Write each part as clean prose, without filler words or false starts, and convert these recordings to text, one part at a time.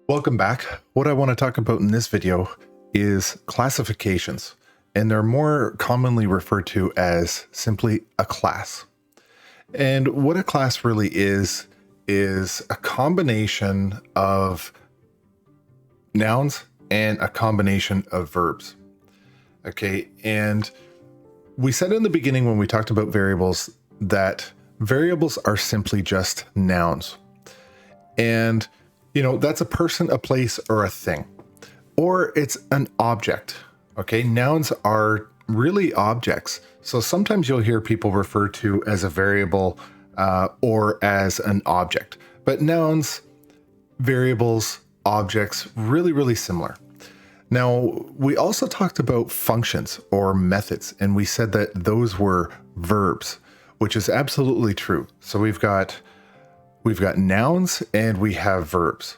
Welcome back. What I want to talk about in this video is classifications, and they're more commonly referred to as simply a class. And what a class really is a combination of nouns and a combination of verbs. Okay, and we said in the beginning when we talked about variables that variables are simply just nouns. And that's a person, a place, or a thing, or it's an object. Okay, nouns are really objects. So sometimes you'll hear people refer to as a variable or as an object, but nouns, variables, objects, really similar. Now, we also talked about functions or methods, and we said that those were verbs, which is absolutely true. So we've got nouns and we have verbs.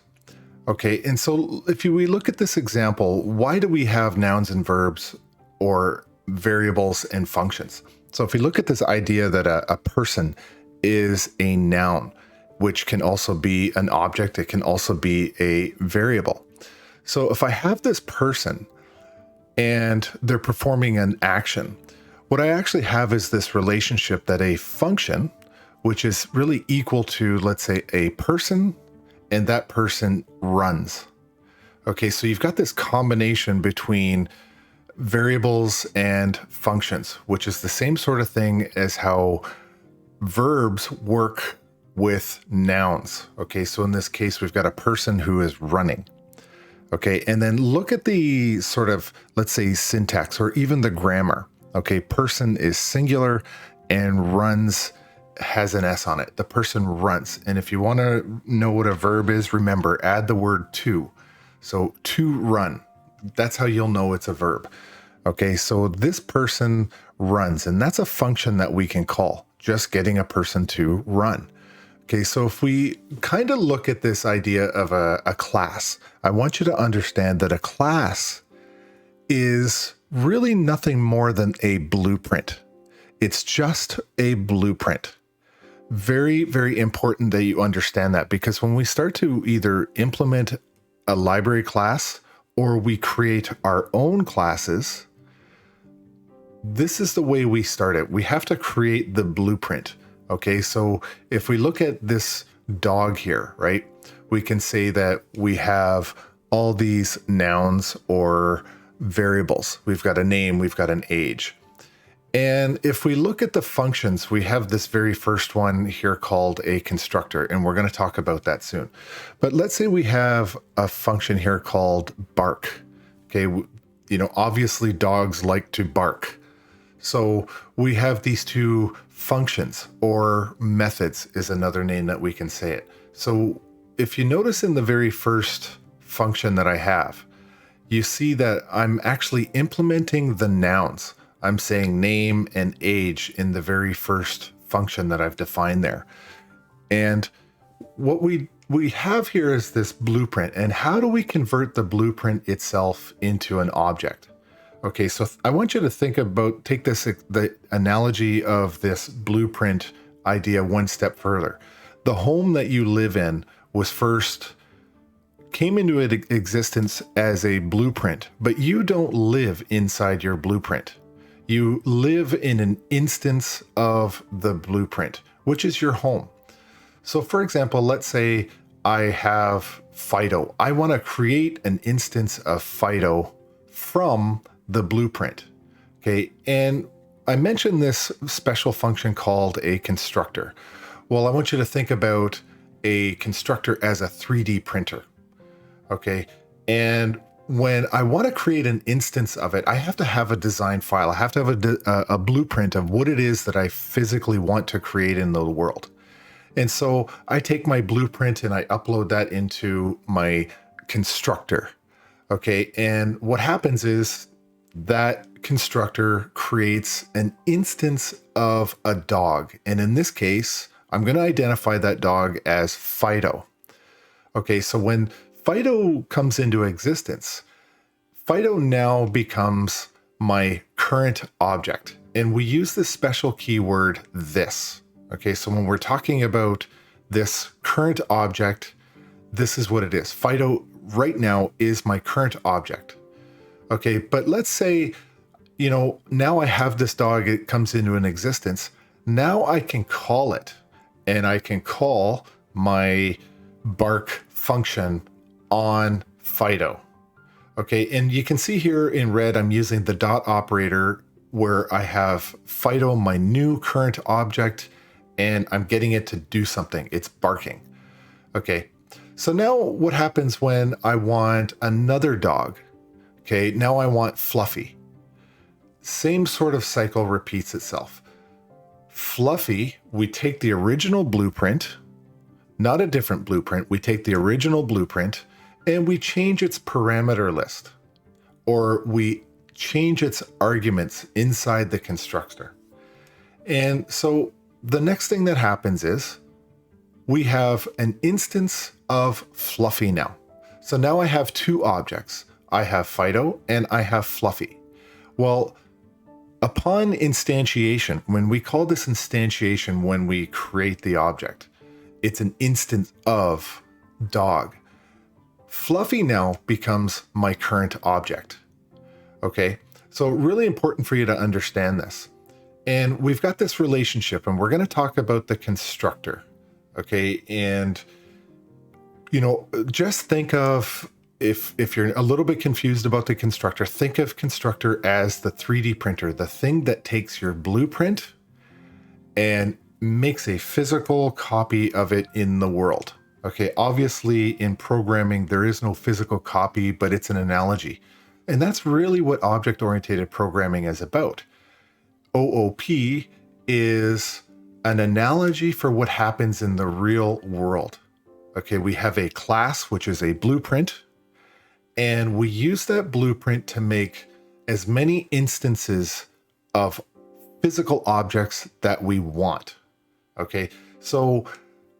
Okay, and so if we look at this example, why do we have nouns and verbs or variables and functions? So if we look at this idea that a person is a noun, which can also be an object, it can also be a variable. So if I have this person and they're performing an action, what I actually have is this relationship that a function, which is really equal to, let's say, a person, and that person runs. Okay, so you've got this combination between variables and functions, which is the same sort of thing as how verbs work with nouns. Okay, so in this case, we've got a person who is running. Okay, and then look at the sort of, let's say, syntax or even the grammar. Okay, person is singular and runs has an S on it. The person runs. And if you want to know what a verb is, remember, add the word to. So to run, that's how you'll know it's a verb. Okay, so this person runs, and that's a function that we can call, just getting a person to run. Okay, so if we kind of look at this idea of a class, I want you to understand that a class is really nothing more than a blueprint. It's just a blueprint. Very important that you understand that, because when we start to either implement a library class or we create our own classes, this is the way we start it. We have to create the blueprint. Okay, so if we look at this dog here, right, we can say that we have all these nouns or variables. We've got a name, we've got an age. And if we look at the functions, we have this very first one here called a constructor, and we're going to talk about that soon. But let's say we have a function here called bark. Okay, obviously dogs like to bark. So we have these two functions, or methods is another name that we can say it. So if you notice in the very first function that I have, you see that I'm actually implementing the nouns. I'm saying name and age in the very first function that I've defined there. And what we have here is this blueprint. And how do we convert the blueprint itself into an object? Okay, so I want you to take the analogy of this blueprint idea one step further. The home that you live in came into existence as a blueprint, but you don't live inside your blueprint. You live in an instance of the blueprint, which is your home. So for example, let's say I have Fido. I want to create an instance of Fido from the blueprint. Okay, and I mentioned this special function called a constructor. Well, I want you to think about a constructor as a 3D printer. Okay, and when I want to create an instance of it, I have to have a design file. I have to have a blueprint of what it is that I physically want to create in the world. And so I take my blueprint and I upload that into my constructor. Okay, and what happens is that constructor creates an instance of a dog. And in this case, I'm going to identify that dog as Fido. Okay, so when Fido comes into existence, Fido now becomes my current object. And we use this special keyword, this. Okay, so when we're talking about this current object, this is what it is. Fido right now is my current object. Okay, but let's say, now I have this dog, it comes into an existence. Now I can call it, and I can call my bark function on Fido. Okay, and you can see here in red, I'm using the dot operator where I have Fido, my new current object, and I'm getting it to do something. It's barking. Okay, so now what happens when I want another dog? Okay, now I want Fluffy. Same sort of cycle repeats itself. Fluffy, we take the original blueprint, not a different blueprint. We take the original blueprint and we change its parameter list, or we change its arguments inside the constructor. And so the next thing that happens is we have an instance of Fluffy now. So now I have two objects. I have Fido and I have Fluffy. Well, upon instantiation, when we call this instantiation, when we create the object, it's an instance of dog. Fluffy now becomes my current object. Okay, so really important for you to understand this. And we've got this relationship, and we're going to talk about the constructor. Okay, and just think of, if you're a little bit confused about the constructor, think of constructor as the 3D printer, the thing that takes your blueprint and makes a physical copy of it in the world. Okay, obviously in programming, there is no physical copy, but it's an analogy. And that's really what object-oriented programming is about. OOP is an analogy for what happens in the real world. Okay, we have a class, which is a blueprint, and we use that blueprint to make as many instances of physical objects that we want. Okay, so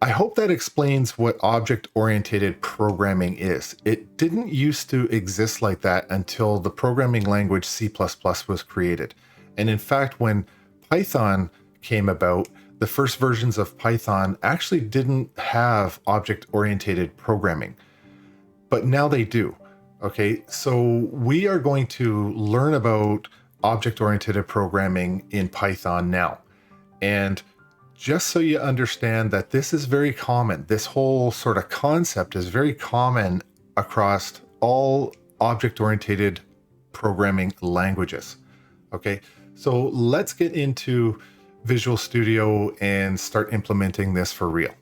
I hope that explains what object-oriented programming is. It didn't used to exist like that until the programming language C++ was created. And in fact, when Python came about, the first versions of Python actually didn't have object-oriented programming, but now they do. Okay, so we are going to learn about object-oriented programming in Python now. And just so you understand that this is very common, this whole sort of concept is very common across all object-oriented programming languages. Okay, so let's get into Visual Studio and start implementing this for real.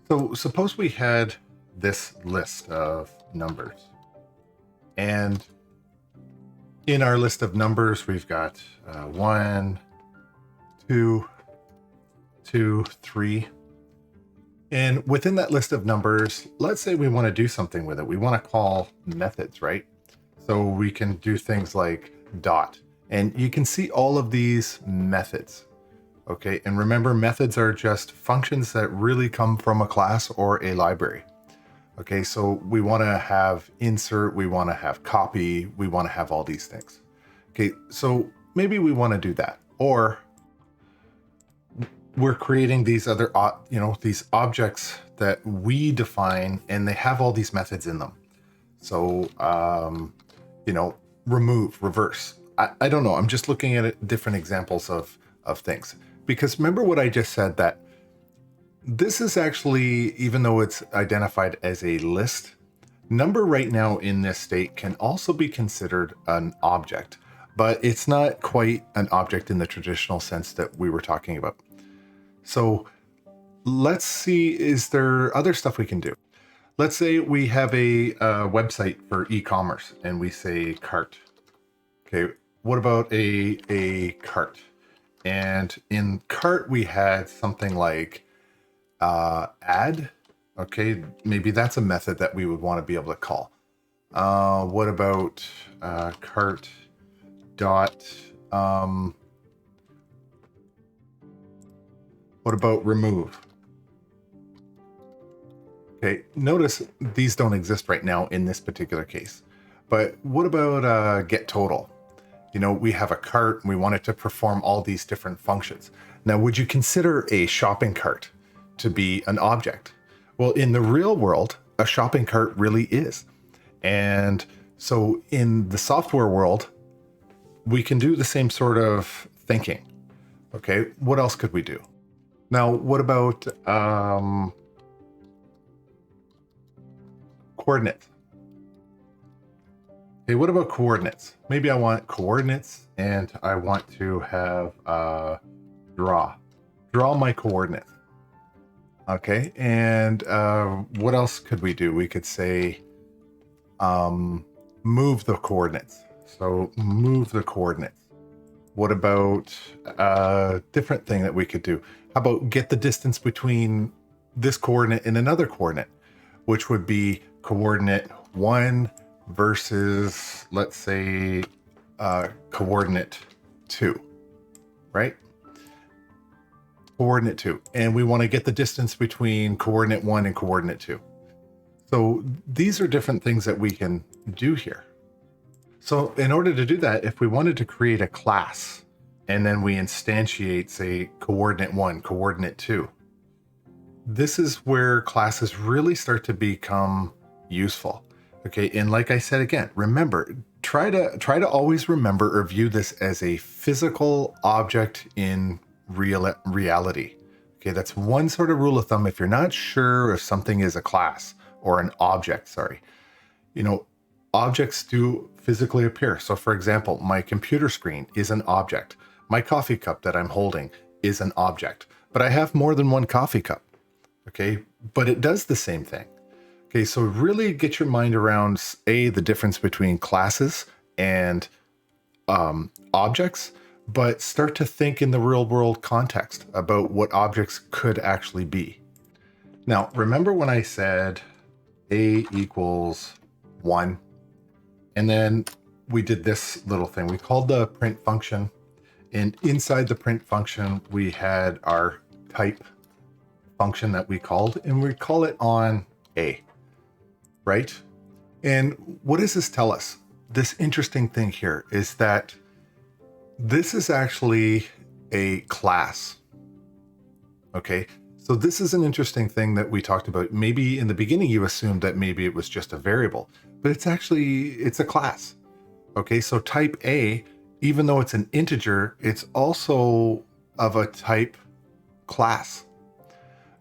So suppose we had this list of numbers. And in our list of numbers, we've got 1, 2, 2, 3. And within that list of numbers, let's say we want to do something with it. We want to call methods, right? So we can do things like dot. And you can see all of these methods. Okay, and remember, methods are just functions that really come from a class or a library. Okay, so we want to have insert, we want to have copy, we want to have all these things. Okay, so maybe we want to do that. Or we're creating these other, these objects that we define, and they have all these methods in them. So, remove, reverse. I don't know. I'm just looking at different examples of things. Because remember what I just said, that this is actually, even though it's identified as a list, number right now in this state can also be considered an object, but it's not quite an object in the traditional sense that we were talking about. So let's see, is there other stuff we can do? Let's say we have a website for e-commerce and we say cart. Okay, what about a cart? And in cart, we had something like add. Okay, maybe that's a method that we would want to be able to call. What about cart dot? What about remove? Okay, notice these don't exist right now in this particular case. But what about get total? You know, we have a cart and we want it to perform all these different functions. Now, would you consider a shopping cart to be an object? Well, in the real world, a shopping cart really is. And so in the software world, we can do the same sort of thinking. Okay, what else could we do? Now, what about coordinates? Okay, what about coordinates? Maybe I want coordinates and I want to have draw my coordinates. Okay, and what else could we do? We could say move the coordinates. So move the coordinates. What about a different thing that we could do? How about get the distance between this coordinate and another coordinate, which would be coordinate 1 versus, let's say, coordinate 2, right? Coordinate 2. And we want to get the distance between coordinate 1 and coordinate 2. So these are different things that we can do here. So in order to do that, if we wanted to create a class and then we instantiate, say, coordinate 1, coordinate 2, this is where classes really start to become useful. Okay, and like I said again, remember, try to always remember or view this as a physical object in reality. Okay, that's one sort of rule of thumb. If you're not sure if something is a class or an object, sorry, you know, objects do physically appear. So for example, my computer screen is an object. My coffee cup that I'm holding is an object, but I have more than one coffee cup. Okay, but it does the same thing. Okay, so really get your mind around the difference between classes and objects, but start to think in the real world context about what objects could actually be. Now, remember when I said A equals 1, and then we did this little thing. We called the print function, and inside the print function, we had our type function that we called, and we call it on A, right? And what does this tell us? This interesting thing here is that this is actually a class. Okay, so this is an interesting thing that we talked about. Maybe in the beginning you assumed that maybe it was just a variable, but it's a class. Okay, so type A, even though it's an integer, it's also of a type class.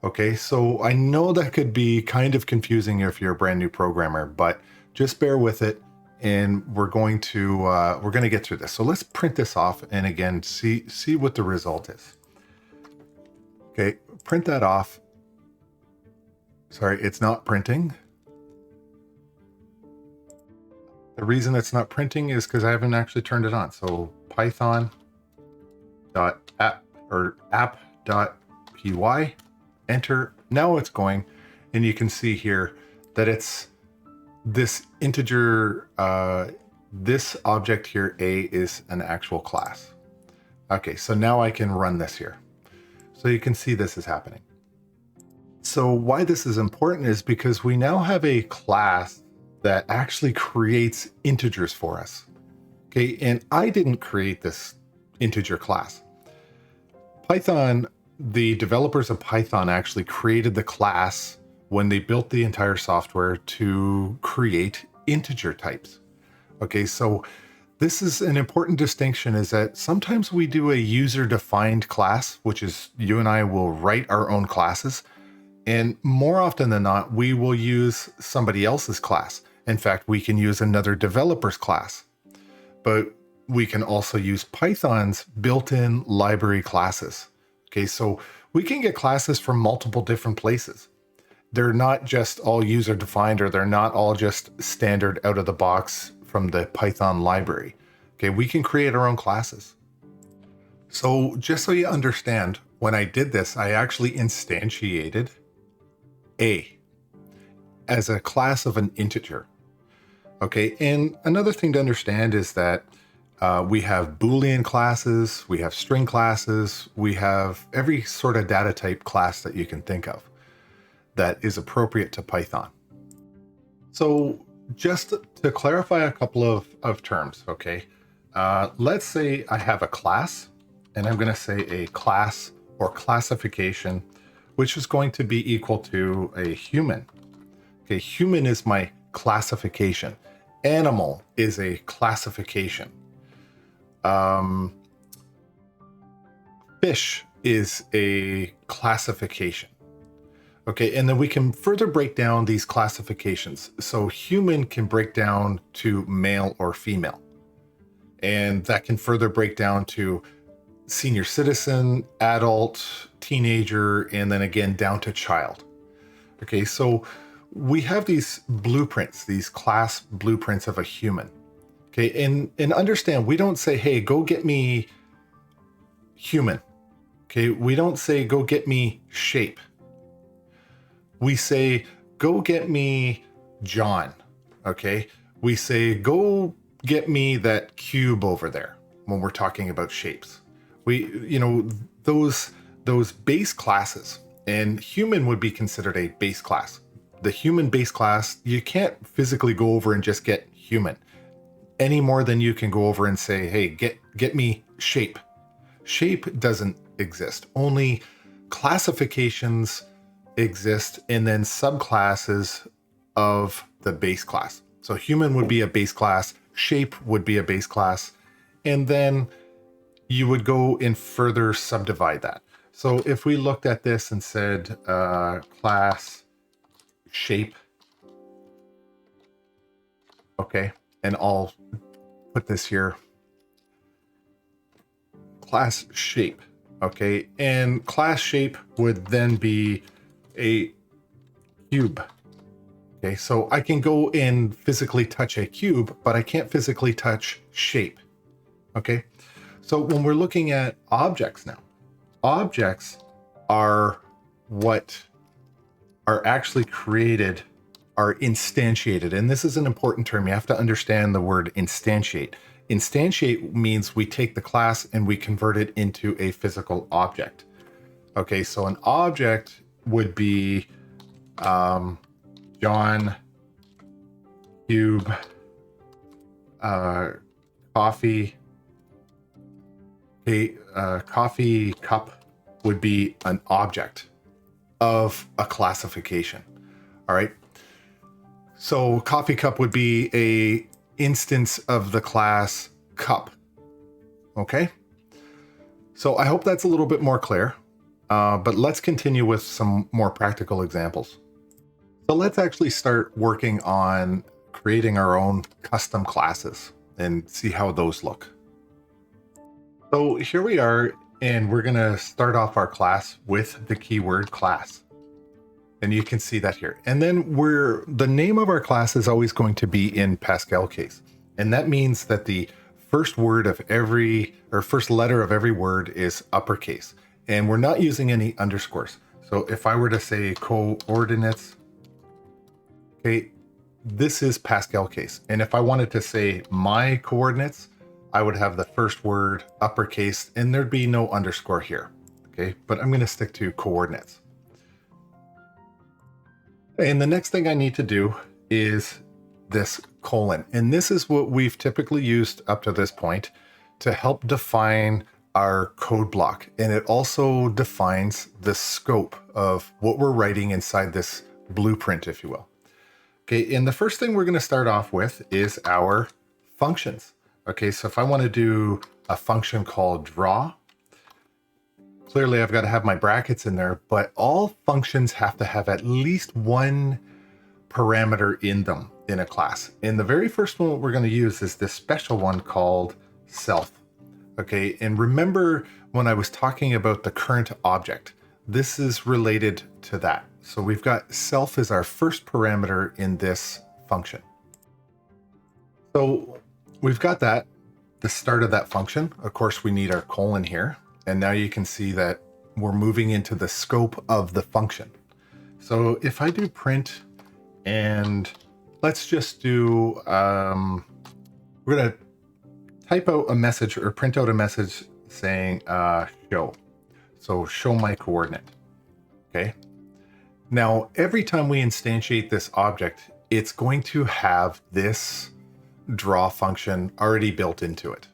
Okay, so I know that could be kind of confusing if you're a brand new programmer, but just bear with it, and we're going to get through this. So let's print this off, and again, see what the result is. Okay, print that off. Sorry, it's not printing. The reason it's not printing is because I haven't actually turned it on. So python.app.py, enter. Now it's going, and you can see here that it's this integer, this object here, A, is an actual class. Okay, so now I can run this here. So you can see this is happening. So why this is important is because we now have a class that actually creates integers for us. Okay, and I didn't create this integer class. Python, the developers of Python actually created the class when they built the entire software to create integer types. Okay, so this is an important distinction, is that sometimes we do a user-defined class, which is you and I will write our own classes. And more often than not, we will use somebody else's class. In fact, we can use another developer's class, but we can also use Python's built-in library classes. Okay, so we can get classes from multiple different places. They're not just all user-defined, or they're not all just standard out of the box from the Python library. Okay, we can create our own classes. So just so you understand, when I did this, I actually instantiated A as a class of an integer. Okay, and another thing to understand is that we have Boolean classes, we have string classes, we have every sort of data type class that you can think of that is appropriate to Python. So just to clarify a couple of terms, okay, let's say I have a class, and I'm going to say a class or classification, which is going to be equal to a human. Okay, human is my classification. Animal is a classification. Fish is a classification. Okay, and then we can further break down these classifications. So human can break down to male or female. And that can further break down to senior citizen, adult, teenager, and then again down to child. Okay, so we have these blueprints, these class blueprints of a human. Okay, and understand, we don't say, hey, go get me human. Okay, we don't say, go get me shape. We say, go get me John. Okay, we say, go get me that cube over there when we're talking about shapes. Those base classes, and human would be considered a base class. The human base class, you can't physically go over and just get human any more than you can go over and say, hey, get me shape. Shape doesn't exist. Only classifications exist, and then subclasses of the base class. So human would be a base class, shape would be a base class, and then you would go and further subdivide that. So if we looked at this and said class shape, okay, and I'll put this here, class shape, okay, and class shape would then be a cube. Okay, so I can go and physically touch a cube, but I can't physically touch shape. Okay, so when we're looking at objects now, objects are what are actually created, are instantiated. And this is an important term. You have to understand the word instantiate. Instantiate means we take the class and we convert it into a physical object. Okay, so an object would be John, cube, coffee. A coffee cup would be an object of a classification. All right. So coffee cup would be a instance of the class cup. Okay. So I hope that's a little bit more clear, but let's continue with some more practical examples. So let's actually start working on creating our own custom classes and see how those look. So here we are, and we're going to start off our class with the keyword class. And you can see that here. And then the name of our class is always going to be in Pascal case. And that means that the first word of first letter of every word is uppercase. And we're not using any underscores. So if I were to say coordinates, okay, this is Pascal case. And if I wanted to say my coordinates, I would have the first word uppercase and there'd be no underscore here. Okay, but I'm going to stick to coordinates. And the next thing I need to do is this colon. And this is what we've typically used up to this point to help define our code block. And it also defines the scope of what we're writing inside this blueprint, if you will. Okay, and the first thing we're going to start off with is our functions. Okay, so if I want to do a function called draw, clearly I've got to have my brackets in there, but all functions have to have at least one parameter in them in a class. And the very first one we're going to use is this special one called self. Okay, and remember when I was talking about the current object, this is related to that. So we've got self as our first parameter in this function. So we've got that, the start of that function. Of course, we need our colon here. And now you can see that we're moving into the scope of the function. So if I do print, and let's just do, we're going to type out a message or print out a message saying show. So show my coordinate. Okay. Now, every time we instantiate this object, it's going to have this draw function already built into it.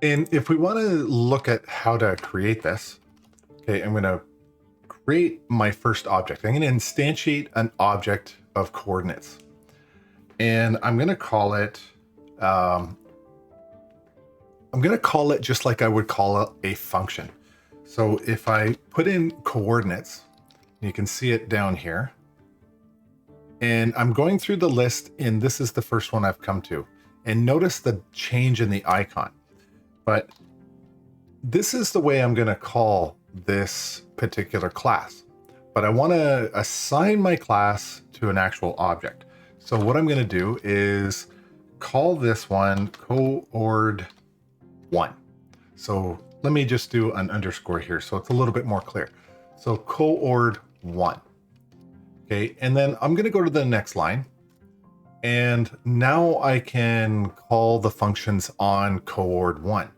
And if we want to look at how to create this, okay, I'm going to create my first object. I'm going to instantiate an object of coordinates. And I'm going to call it, just like I would call it a function. So if I put in coordinates, you can see it down here. And I'm going through the list, and this is the first one I've come to. And notice the change in the icon. But this is the way I'm going to call this particular class. But I want to assign my class to an actual object. So what I'm going to do is call this one coord1. So let me just do an underscore here so it's a little bit more clear. So coord1. Okay, and then I'm going to go to the next line. And now I can call the functions on coord1.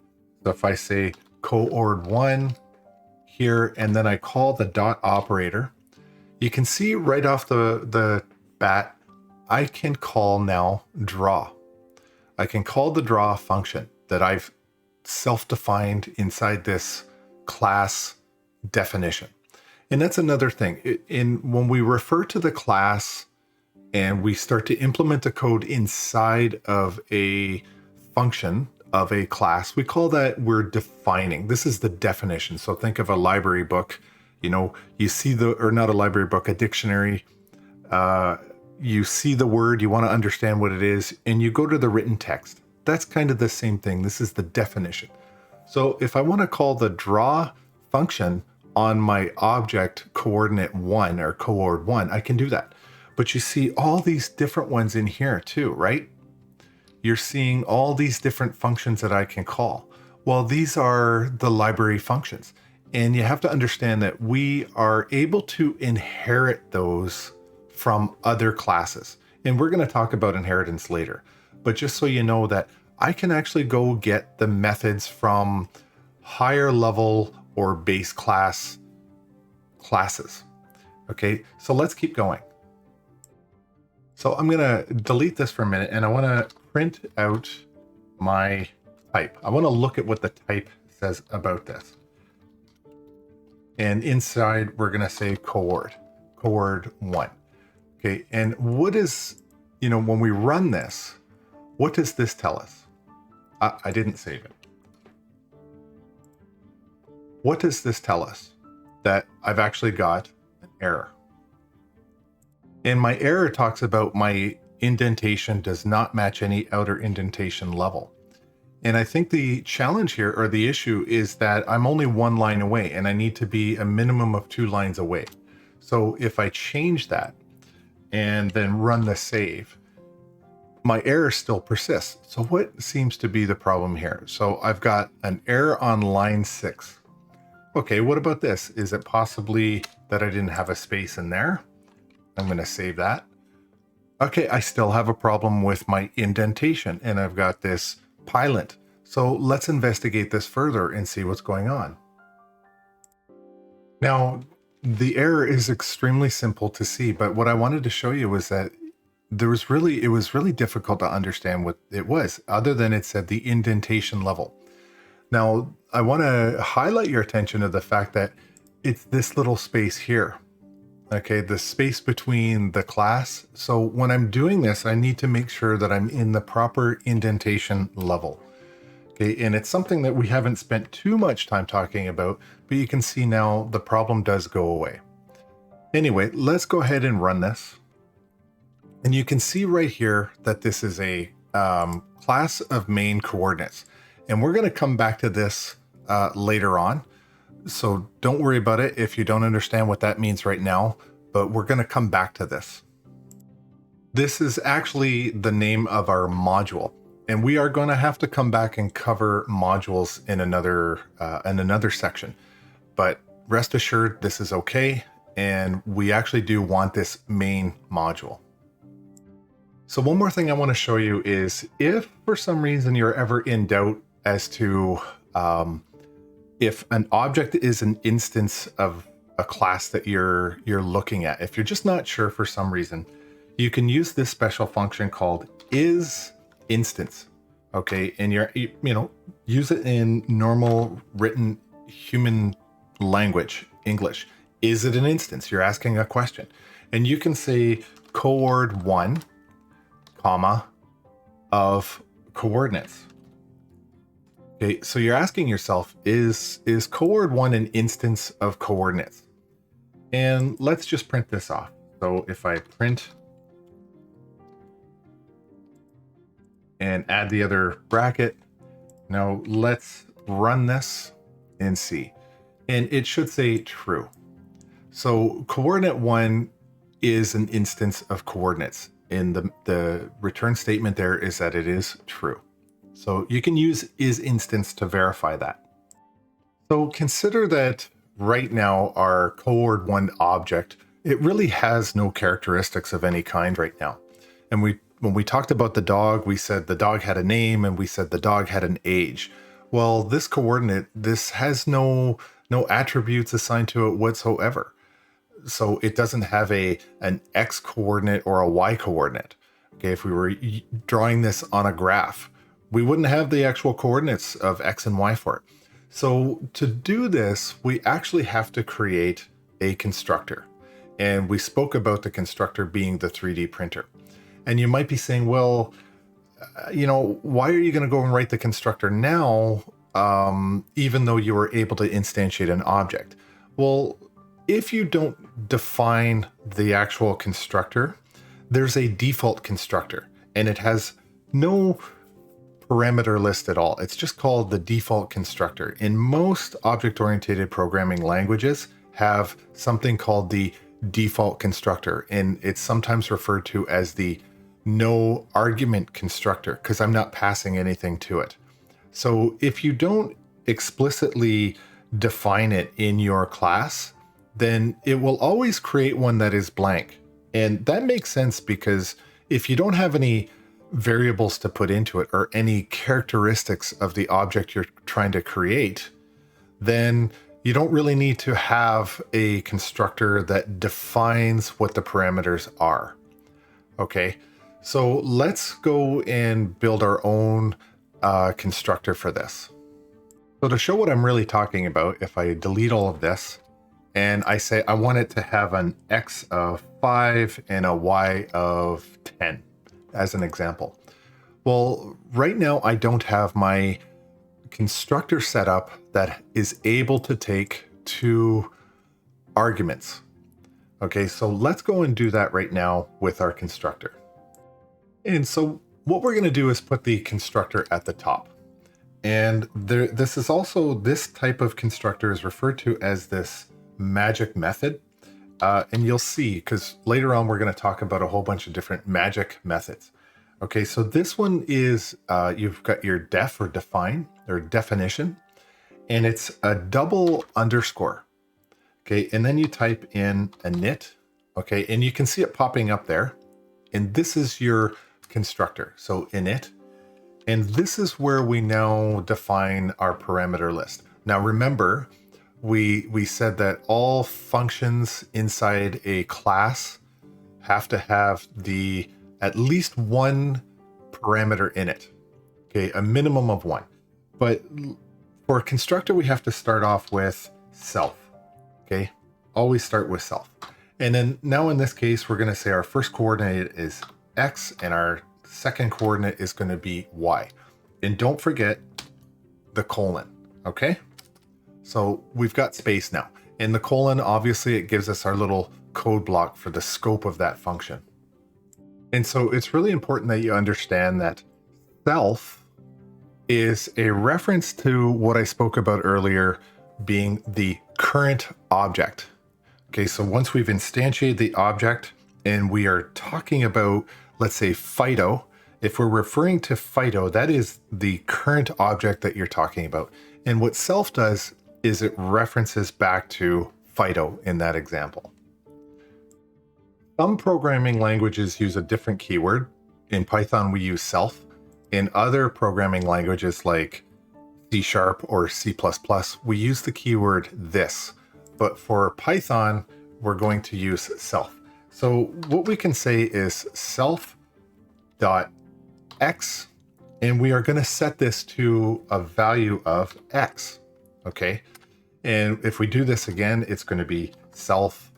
So if I say coord1 here, and then I call the dot operator, you can see right off the bat, I can call now draw. I can call the draw function that I've self-defined inside this class definition. And that's another thing. When we refer to the class and we start to implement the code inside of a function of a class, we call that we're defining. This is the definition. So think of a library book. You know, you see or not a library book, a dictionary. You see the word, you want to understand what it is, and you go to the written text. That's kind of the same thing. This is the definition. So if I want to call the draw function on my object coordinate 1 or coord1, I can do that. But you see all these different ones in here too, right? You're seeing all these different functions that I can call. Well, these are the library functions. And you have to understand that we are able to inherit those from other classes. And we're going to talk about inheritance later. But just so you know that I can actually go get the methods from higher level or base classes. Okay, so let's keep going. So I'm going to delete this for a minute, and I want to print out my type. I want to look at what the type says about this. And inside, we're going to say coord1. Okay, and what is, when we run this, what does this tell us? I didn't save it. What does this tell us? That I've actually got an error. And my error talks about my indentation does not match any outer indentation level. And I think the challenge here, or the issue, is that I'm only one line away and I need to be a minimum of 2 lines away. So if I change that and then run the save, my error still persists. So what seems to be the problem here? So I've got an error on line 6. Okay, what about this? Is it possibly that I didn't have a space in there? I'm going to save that. Okay, I still have a problem with my indentation, and I've got this pilot. So let's investigate this further and see what's going on. Now, the error is extremely simple to see, but what I wanted to show you was that it was really difficult to understand what it was, other than it said the indentation level. Now, I want to highlight your attention to the fact that it's this little space here. Okay, the space between the class. So when I'm doing this, I need to make sure that I'm in the proper indentation level. Okay, and it's something that we haven't spent too much time talking about, but you can see now the problem does go away. Anyway, let's go ahead and run this. And you can see right here that this is a class of main coordinates. And we're going to come back to this later on. So don't worry about it if you don't understand what that means right now, but we're going to come back to this. This is actually the name of our module, and we are going to have to come back and cover modules in another section. But rest assured, this is okay, and we actually do want this main module. So one more thing I want to show you is if for some reason you're ever in doubt as to if an object is an instance of a class that you're looking at, if you're just not sure for some reason, you can use this special function called isInstance. Okay, and use it in normal written human language, English. Is it an instance? You're asking a question. And you can say coord1, comma, of coordinates. Okay, so you're asking yourself, is coord1 an instance of coordinates? And let's just print this off. So if I print and add the other bracket, now let's run this and see. And it should say true. So coordinate 1 is an instance of coordinates. And the return statement there is that it is true. So you can use isInstance to verify that. So consider that right now our coord1 object, it really has no characteristics of any kind right now. And when we talked about the dog, we said the dog had a name and we said the dog had an age. Well, this coordinate, this has no attributes assigned to it whatsoever. So it doesn't have an X coordinate or a Y coordinate. Okay, if we were drawing this on a graph, we wouldn't have the actual coordinates of X and Y for it. So to do this, we actually have to create a constructor. And we spoke about the constructor being the 3D printer. And you might be saying, well, why are you going to go and write the constructor now, even though you were able to instantiate an object? Well, if you don't define the actual constructor, there's a default constructor, and it has no parameter list at all. It's just called the default constructor. In most object-oriented programming languages have something called the default constructor, and it's sometimes referred to as the no argument constructor because I'm not passing anything to it. So if you don't explicitly define it in your class, then it will always create one that is blank. And that makes sense because if you don't have any variables to put into it or any characteristics of the object you're trying to create, then you don't really need to have a constructor that defines what the parameters are. Okay, so let's go and build our own constructor for this. So to show what I'm really talking about, if I delete all of this and I say I want it to have an X of 5 and a Y of 10 as an example. Well, right now I don't have my constructor set up that is able to take 2 arguments. Okay, so let's go and do that right now with our constructor. And so what we're going to do is put the constructor at the top. And this type of constructor is referred to as this magic method. And you'll see, because later on we're going to talk about a whole bunch of different magic methods. Okay, so this one is, you've got your def or define or definition, and it's a double underscore. Okay, and then you type in init. Okay, and you can see it popping up there. And this is your constructor. So init. And this is where we now define our parameter list. Now remember, we said that all functions inside a class have to have at least 1 parameter in it. Okay, a minimum of 1. But for a constructor, we have to start off with self. Okay, always start with self. And then now in this case, we're going to say our first coordinate is X and our second coordinate is going to be Y. And don't forget the colon. Okay, so we've got space now. And the colon, obviously, it gives us our little code block for the scope of that function. And so it's really important that you understand that self is a reference to what I spoke about earlier being the current object. Okay, so once we've instantiated the object and we are talking about, let's say, Fido, if we're referring to Fido, that is the current object that you're talking about. And what self does is it references back to Fido in that example. Some programming languages use a different keyword. In Python, we use self. In other programming languages like C# or C++, we use the keyword this. But for Python, we're going to use self. So what we can say is self.x, and we are going to set this to a value of x. Okay. And if we do this again, it's going to be self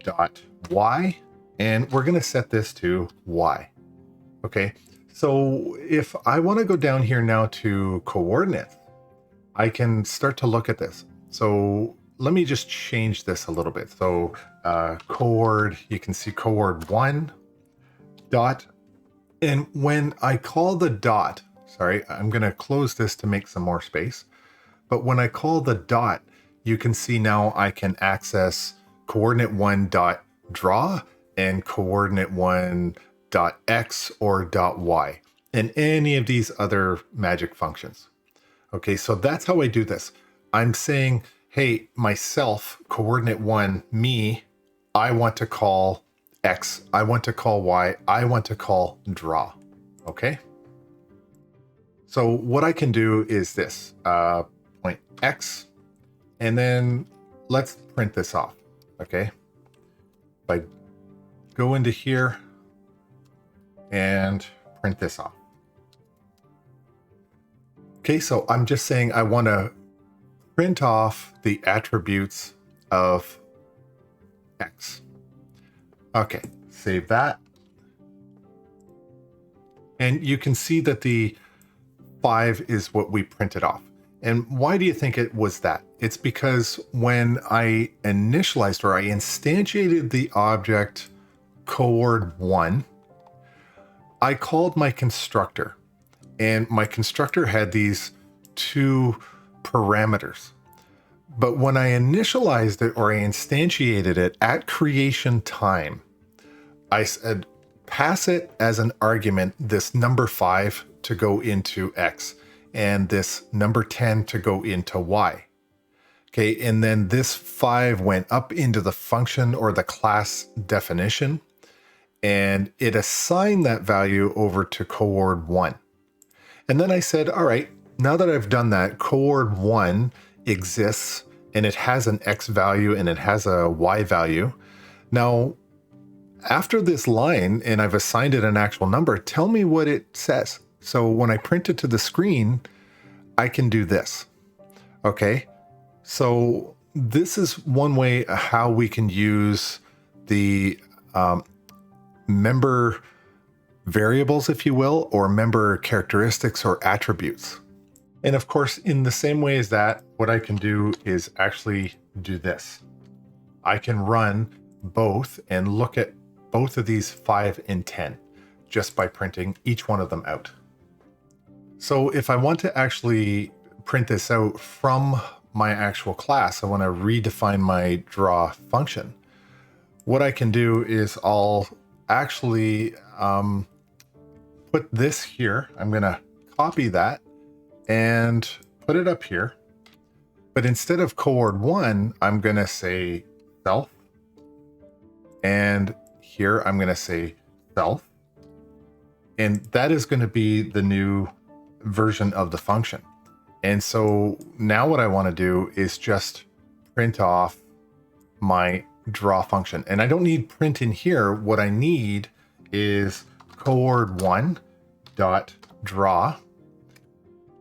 dot y, and we're going to set this to y. Okay, so if I want to go down here now to coordinates, I can start to look at this. So let me just change this a little bit. So coord, you can see coord 1 dot, and when I call the dot, sorry, I'm going to close this to make some more space. But when I call the dot, you can see now I can access coordinate 1 dot draw and coordinate 1 dot x or dot y and any of these other magic functions. Okay, so that's how I do this. I'm saying, hey, myself, coordinate 1, me, I want to call x, I want to call y, I want to call draw. Okay. So what I can do is this, point x, and then let's print this off. Okay. If I go into here and print this off. Okay, so I'm just saying I want to print off the attributes of x. Okay, save that. And you can see that the 5 is what we printed off. And why do you think it was that? It's because when I initialized or I instantiated the object coord 1, I called my constructor, and my constructor had these 2 parameters. But when I initialized it or I instantiated it at creation time, I said, pass it as an argument, this number 5 to go into x, and this number 10 to go into y. Okay, and then this 5 went up into the function or the class definition, and it assigned that value over to coord 1. And then I said, all right, now that I've done that, coord 1 exists and it has an x value and it has a y value. Now, after this line, and I've assigned it an actual number, tell me what it says. So when I print it to the screen, I can do this. Okay, so this is one way how we can use the member variables, if you will, or member characteristics or attributes. And of course, in the same way as that, what I can do is actually do this. I can run both and look at both of these 5 and 10 just by printing each one of them out. So if I want to actually print this out from my actual class, I want to redefine my draw function. What I can do is I'll actually put this here. I'm going to copy that and put it up here. But instead of coord 1, I'm going to say self. And here I'm going to say self. And that is going to be the new version of the function. And so now what I want to do is just print off my draw function. And I don't need print in here. What I need is coord 1 dot draw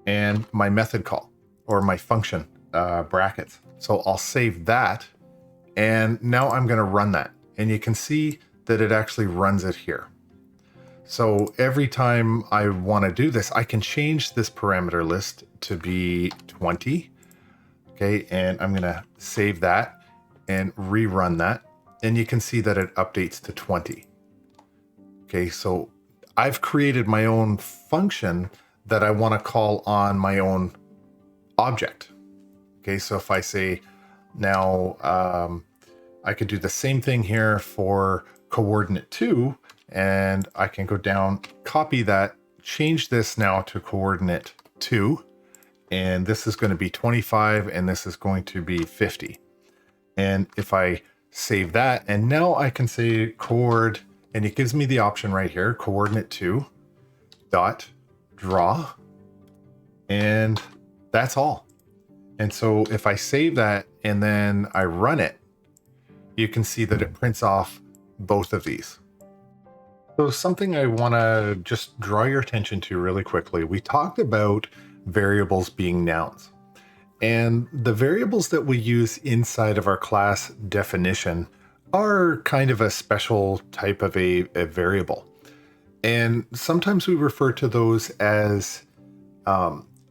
and my method call or my function brackets. So I'll save that. And now I'm going to run that. And you can see that it actually runs it here. So every time I want to do this, I can change this parameter list to be 20. Okay, and I'm going to save that and rerun that. And you can see that it updates to 20. Okay, so I've created my own function that I want to call on my own object. Okay, so if I say now, I could do the same thing here for coordinate 2, and I can go down, copy that, change this now to coordinate 2, and this is going to be 25, and this is going to be 50. And if I save that, and now I can say coord, and it gives me the option right here, coordinate 2 dot draw, and that's all. And so if I save that and then I run it, you can see that it prints off both of these. So something I want to just draw your attention to really quickly. We talked about variables being nouns. And the variables that we use inside of our class definition are kind of a special type of a variable. And sometimes we refer to those as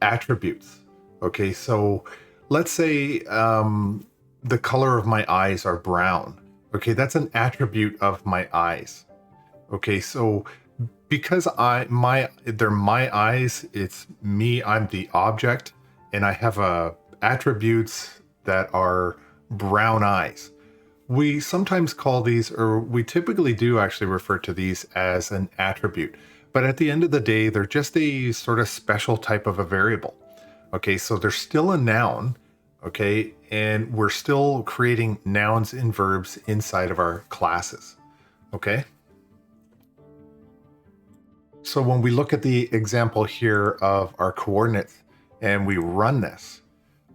attributes. Okay, so let's say the color of my eyes are brown. Okay, that's an attribute of my eyes. Okay, so because they're my eyes, it's me, I'm the object, and I have attributes that are brown eyes. We sometimes call these, or we typically do actually refer to these as an attribute. But at the end of the day, they're just a sort of special type of a variable. Okay, so they're still a noun, okay, and we're still creating nouns and verbs inside of our classes, okay? So when we look at the example here of our coordinates and we run this,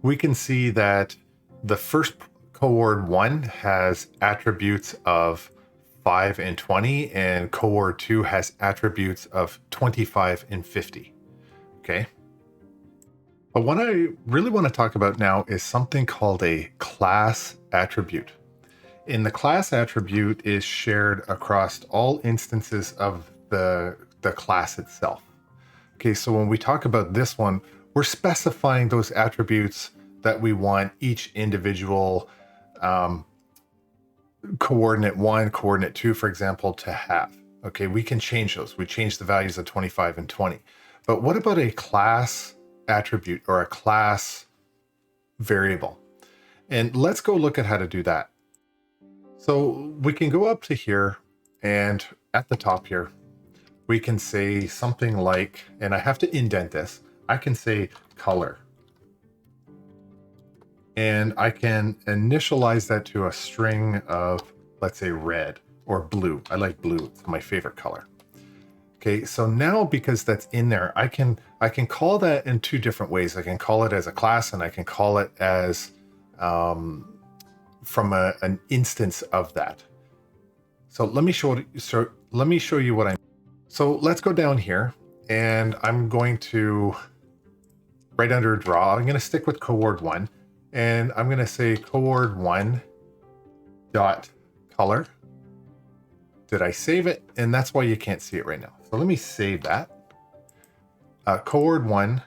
we can see that the first coord 1 has attributes of 5 and 20, and coord 2 has attributes of 25 and 50. Okay. But what I really want to talk about now is something called a class attribute. And the class attribute is shared across all instances of the class itself. Okay, so when we talk about this one, we're specifying those attributes that we want each individual coordinate 1, coordinate 2, for example, to have. Okay, we can change those. We change the values of 25 and 20. But what about a class attribute or a class variable? And let's go look at how to do that. So we can go up to here, and at the top here, we can say something like, and I have to indent this, I can say color. And I can initialize that to a string of, let's say, red or blue. I like blue, it's my favorite color. Okay, so now because that's in there, I can call that in two different ways. I can call it as a class, and I can call it as from an instance of that. So let me show you what I mean. So let's go down here, and I'm going to, right under draw, I'm going to stick with coord 1, and I'm going to say coord 1 dot color. Did I save it? And that's why you can't see it right now. So let me save that. Coord 1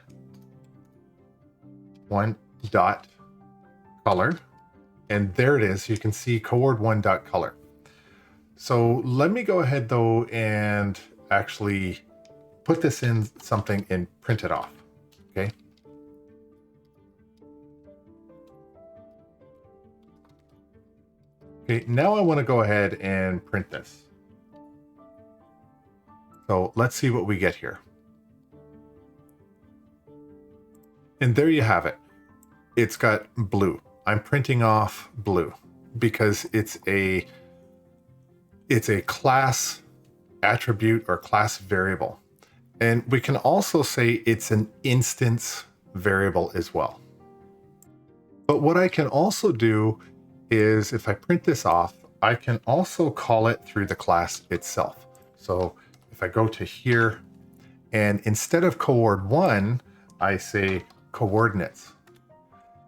dot color, and there it is. You can see coord 1 dot color. So let me go ahead though and actually put this in something and print it off. Okay. Okay, now I want to go ahead and print this. So let's see what we get here. And there you have it. It's got blue. I'm printing off blue because it's a class attribute or class variable. And we can also say it's an instance variable as well. But what I can also do is, if I print this off, I can also call it through the class itself. So if I go to here, and instead of coord 1, I say coordinates.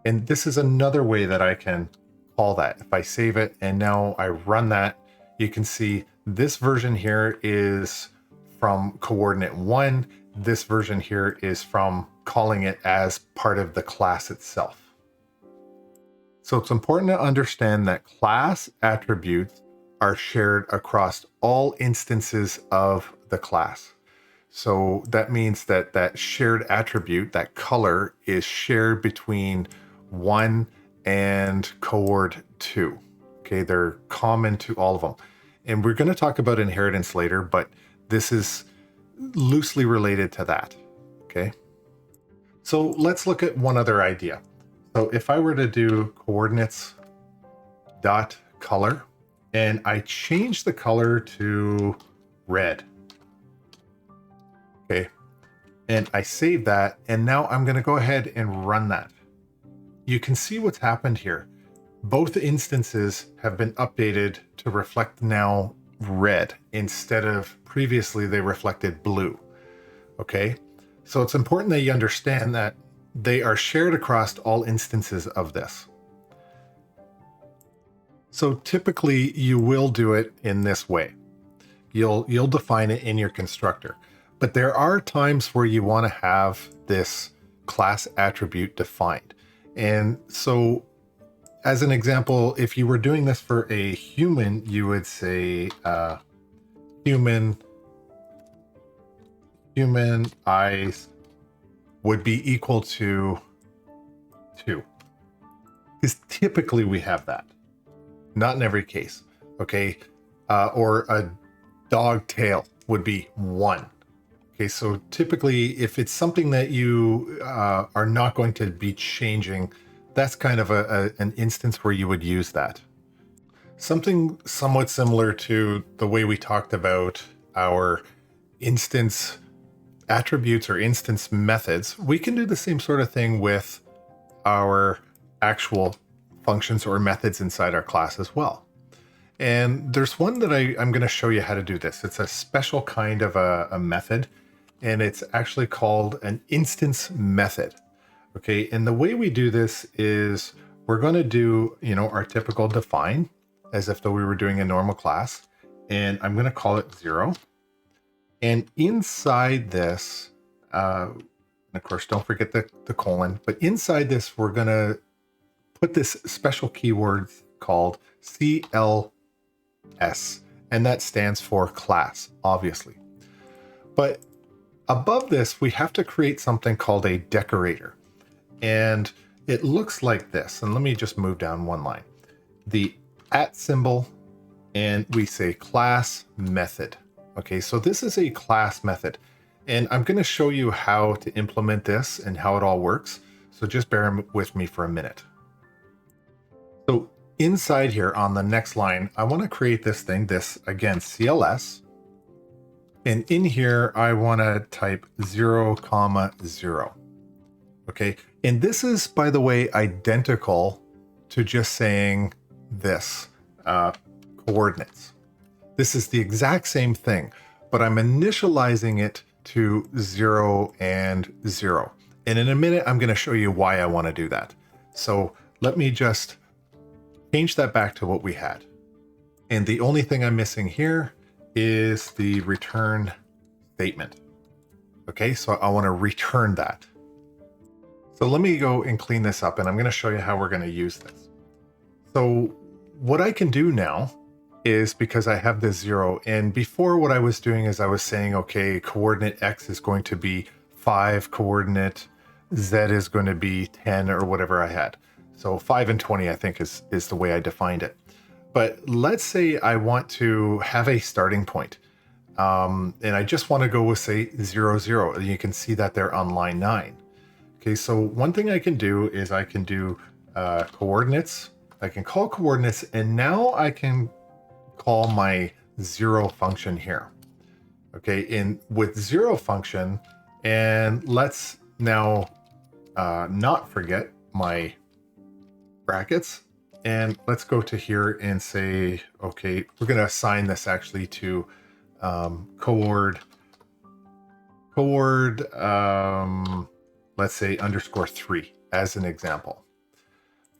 And this is another way that I can call that. If I save it and now I run that, you can see this version here is from coordinate 1. This version here is from calling it as part of the class itself. So it's important to understand that class attributes are shared across all instances of the class. So that means that that shared attribute, that color, is shared between 1 and coord 2. Okay, they're common to all of them. And we're going to talk about inheritance later, but this is loosely related to that. Okay, so let's look at one other idea. So if I were to do coordinates dot color, and I change the color to red, okay, and I save that, and now I'm going to go ahead and run that. You can see what's happened here. Both instances have been updated to reflect now red instead of previously they reflected blue. Okay, so it's important that you understand that they are shared across all instances of this. So typically you will do it in this way. You'll define it in your constructor, but there are times where you want to have this class attribute defined. And so as an example, if you were doing this for a human, you would say human eyes would be equal to 2. Because typically we have that. Not in every case, okay? Or a dog tail would be 1. Okay, so typically if it's something that you are not going to be changing, that's kind of an instance where you would use that. Something somewhat similar to the way we talked about our instance attributes or instance methods, we can do the same sort of thing with our actual functions or methods inside our class as well. And there's one that I'm going to show you how to do this. It's a special kind of a method, and it's actually called an instance method. Okay, and the way we do this is we're going to do, our typical define as if though we were doing a normal class, and I'm going to call it 0. And inside this, and of course, don't forget the colon, but inside this, we're going to put this special keyword called CLS, and that stands for class, obviously. But above this, we have to create something called a decorator. And it looks like this. And let me just move down one line. The @ symbol, and we say class method. Okay, so this is a class method. And I'm going to show you how to implement this and how it all works. So just bear with me for a minute. So inside here on the next line, I want to create this thing, this again, CLS. And in here, I want to type 0, 0. Okay. And this is, by the way, identical to just saying this, coordinates. This is the exact same thing, but I'm initializing it to 0 and 0. And in a minute, I'm going to show you why I want to do that. So let me just change that back to what we had. And the only thing I'm missing here is the return statement. Okay, so I want to return that. So let me go and clean this up, and I'm going to show you how we're going to use this. So what I can do now is, because I have this 0, and before what I was doing is I was saying, okay, coordinate X is going to be 5, coordinate Z is going to be 10, or whatever I had. So 5 and 20, I think, is the way I defined it. But let's say I want to have a starting point. And I just want to go with, say, 0, 0. And you can see that they're on line 9. Okay, so one thing I can do is I can do coordinates. I can call coordinates, and now I can call my 0 function here. Okay, and with 0 function, and let's now not forget my brackets, and let's go to here and say, okay, we're going to assign this actually to let's say _3 as an example.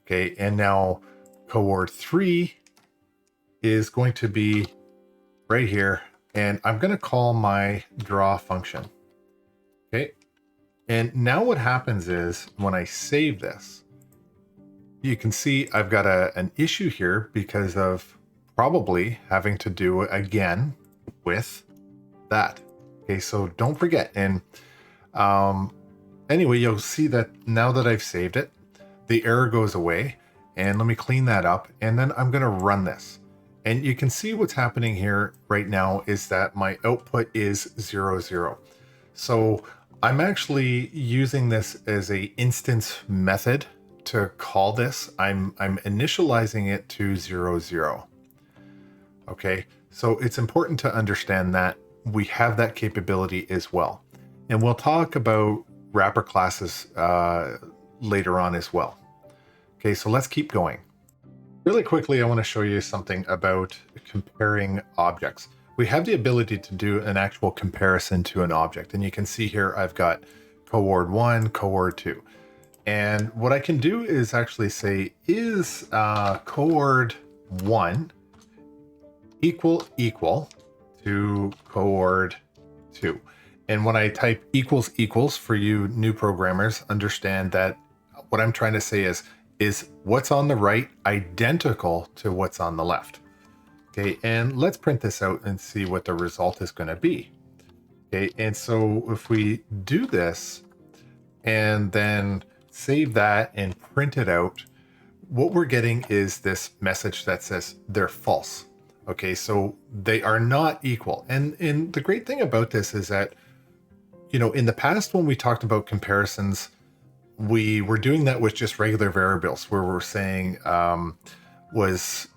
Okay, and now coord 3 is going to be right here, and I'm going to call my draw function. Okay, and now what happens is when I save this, you can see I've got an issue here because of probably having to do again with that. Okay, so don't forget. And anyway, you'll see that now that I've saved it, the error goes away. And let me clean that up, and then I'm going to run this. And you can see what's happening here right now is that my output is 0, 0. So I'm actually using this as a instance method to call this. I'm initializing it to 0, 0. Okay, so it's important to understand that we have that capability as well. And we'll talk about wrapper classes later on as well. Okay, so let's keep going. Really quickly, I want to show you something about comparing objects. We have the ability to do an actual comparison to an object. And you can see here, I've got coord 1, coord 2. And what I can do is actually say, is coord1 equal to coord2? And when I type equals for you new programmers, understand that what I'm trying to say is what's on the right identical to what's on the left. Okay, and let's print this out and see what the result is going to be. Okay, and so if we do this and then save that and print it out, what we're getting is this message that says they're false. Okay, so they are not equal. And the great thing about this is that, you know, in the past when we talked about comparisons, we were doing that with just regular variables where we're saying was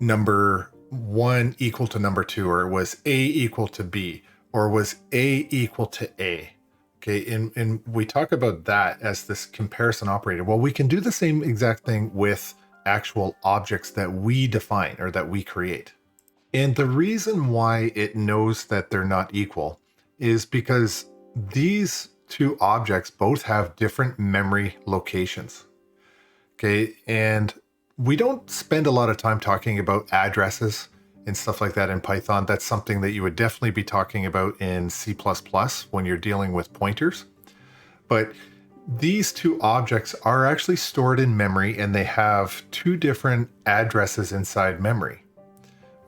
number 1 equal to number 2, or was A equal to B, or was A equal to A. Okay, and we talk about that as this comparison operator. Well, we can do the same exact thing with actual objects that we define or that we create. And the reason why it knows that they're not equal is because these two objects both have different memory locations. Okay, and we don't spend a lot of time talking about addresses and stuff like that in Python. That's something that you would definitely be talking about in C++ when you're dealing with pointers. But these two objects are actually stored in memory, and they have two different addresses inside memory.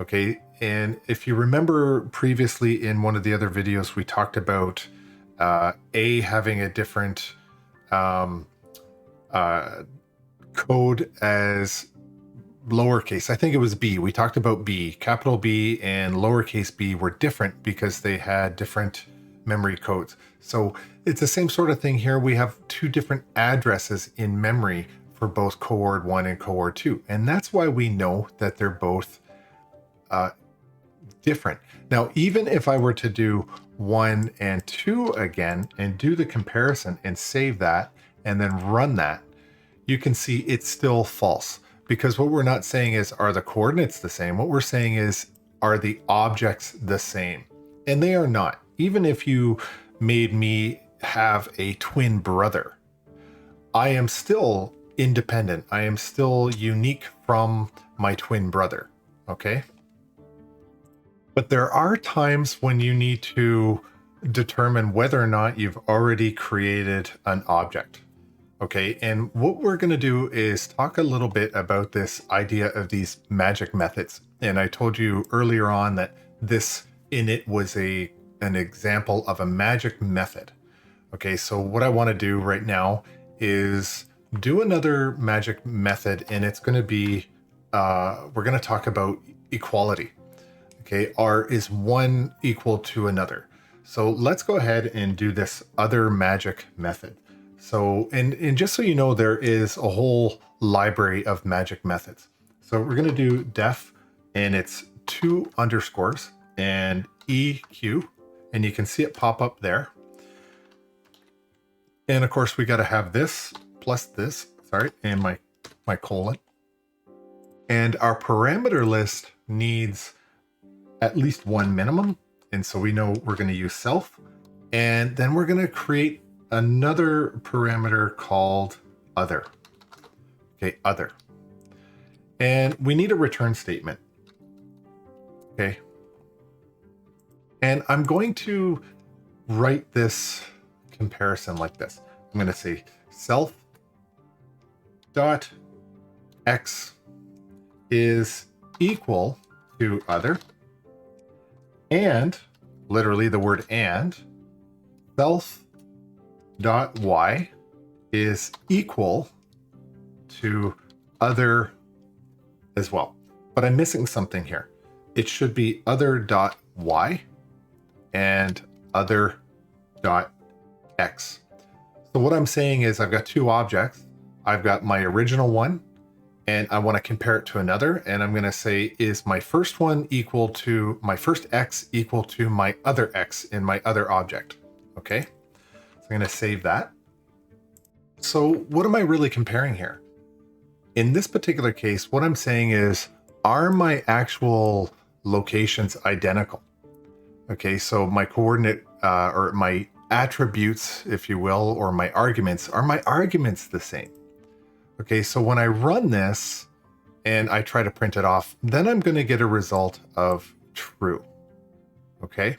Okay, and if you remember previously in one of the other videos, we talked about A having a different code as lowercase. I think it was B. We talked about B. Capital B and lowercase b were different because they had different memory codes. So it's the same sort of thing here. We have two different addresses in memory for both coord1 and coord2. And that's why we know that they're both different. Now, even if I were to do 1 and 2 again and do the comparison and save that and then run that, you can see it's still false, because what we're not saying is, are the coordinates the same? What we're saying is, are the objects the same? And they are not. Even if you made me have a twin brother, I am still independent. I am still unique from my twin brother. Okay? But there are times when you need to determine whether or not you've already created an object. Okay, and what we're going to do is talk a little bit about this idea of these magic methods. And I told you earlier on that this init was an example of a magic method. Okay, so what I want to do right now is do another magic method, and it's going to be, we're going to talk about equality. Okay, is one equal to another? So let's go ahead and do this other magic method. So, and just so you know, there is a whole library of magic methods. So we're going to do def, and it's 2 underscores and EQ, and you can see it pop up there. And of course, we got to have this plus this, sorry, and my colon. And our parameter list needs at least 1 minimum. And so we know we're going to use self, and then we're going to create another parameter called other. Okay, other. And we need a return statement. Okay. And I'm going to write this comparison like this. I'm going to say self dot x is equal to other, and literally the word and, self dot y is equal to other as well. But I'm missing something here. It should be other dot y and other dot x. So what I'm saying is I've got 2 objects. I've got my original one, and I want to compare it to another. And I'm going to say, is my first one equal to my first x equal to my other x in my other object? Okay. So I'm going to save that. So what am I really comparing here? In this particular case, what I'm saying is, are my actual locations identical? Okay, so my coordinate or my attributes, if you will, or my arguments, are my arguments the same? Okay, so when I run this and I try to print it off, then I'm going to get a result of true. Okay.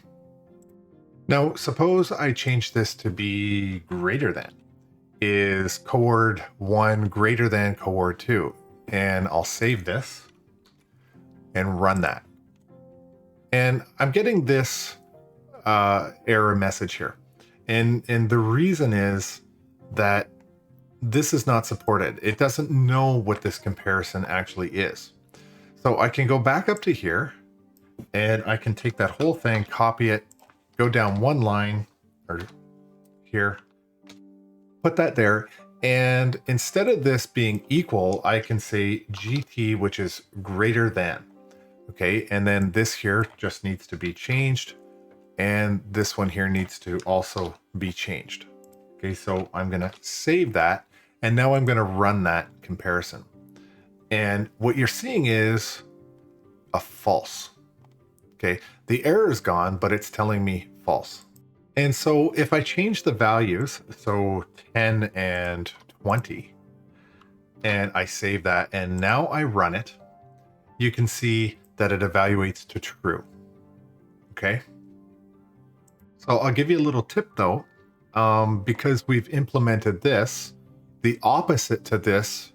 Now, suppose I change this to be greater than. Is coord 1 greater than coord 2? And I'll save this and run that. And I'm getting this error message here. And the reason is that this is not supported. It doesn't know what this comparison actually is. So I can go back up to here and I can take that whole thing, copy it, go down one line or here, put that there. And instead of this being equal, I can say GT, which is greater than. Okay. And then this here just needs to be changed. And this one here needs to also be changed. Okay. So I'm going to save that. And now I'm going to run that comparison. And what you're seeing is a false. Okay. The error is gone, but it's telling me false. And so if I change the values, so 10 and 20, and I save that, and now I run it, you can see that it evaluates to true. Okay. So I'll give you a little tip though, because we've implemented this, the opposite to this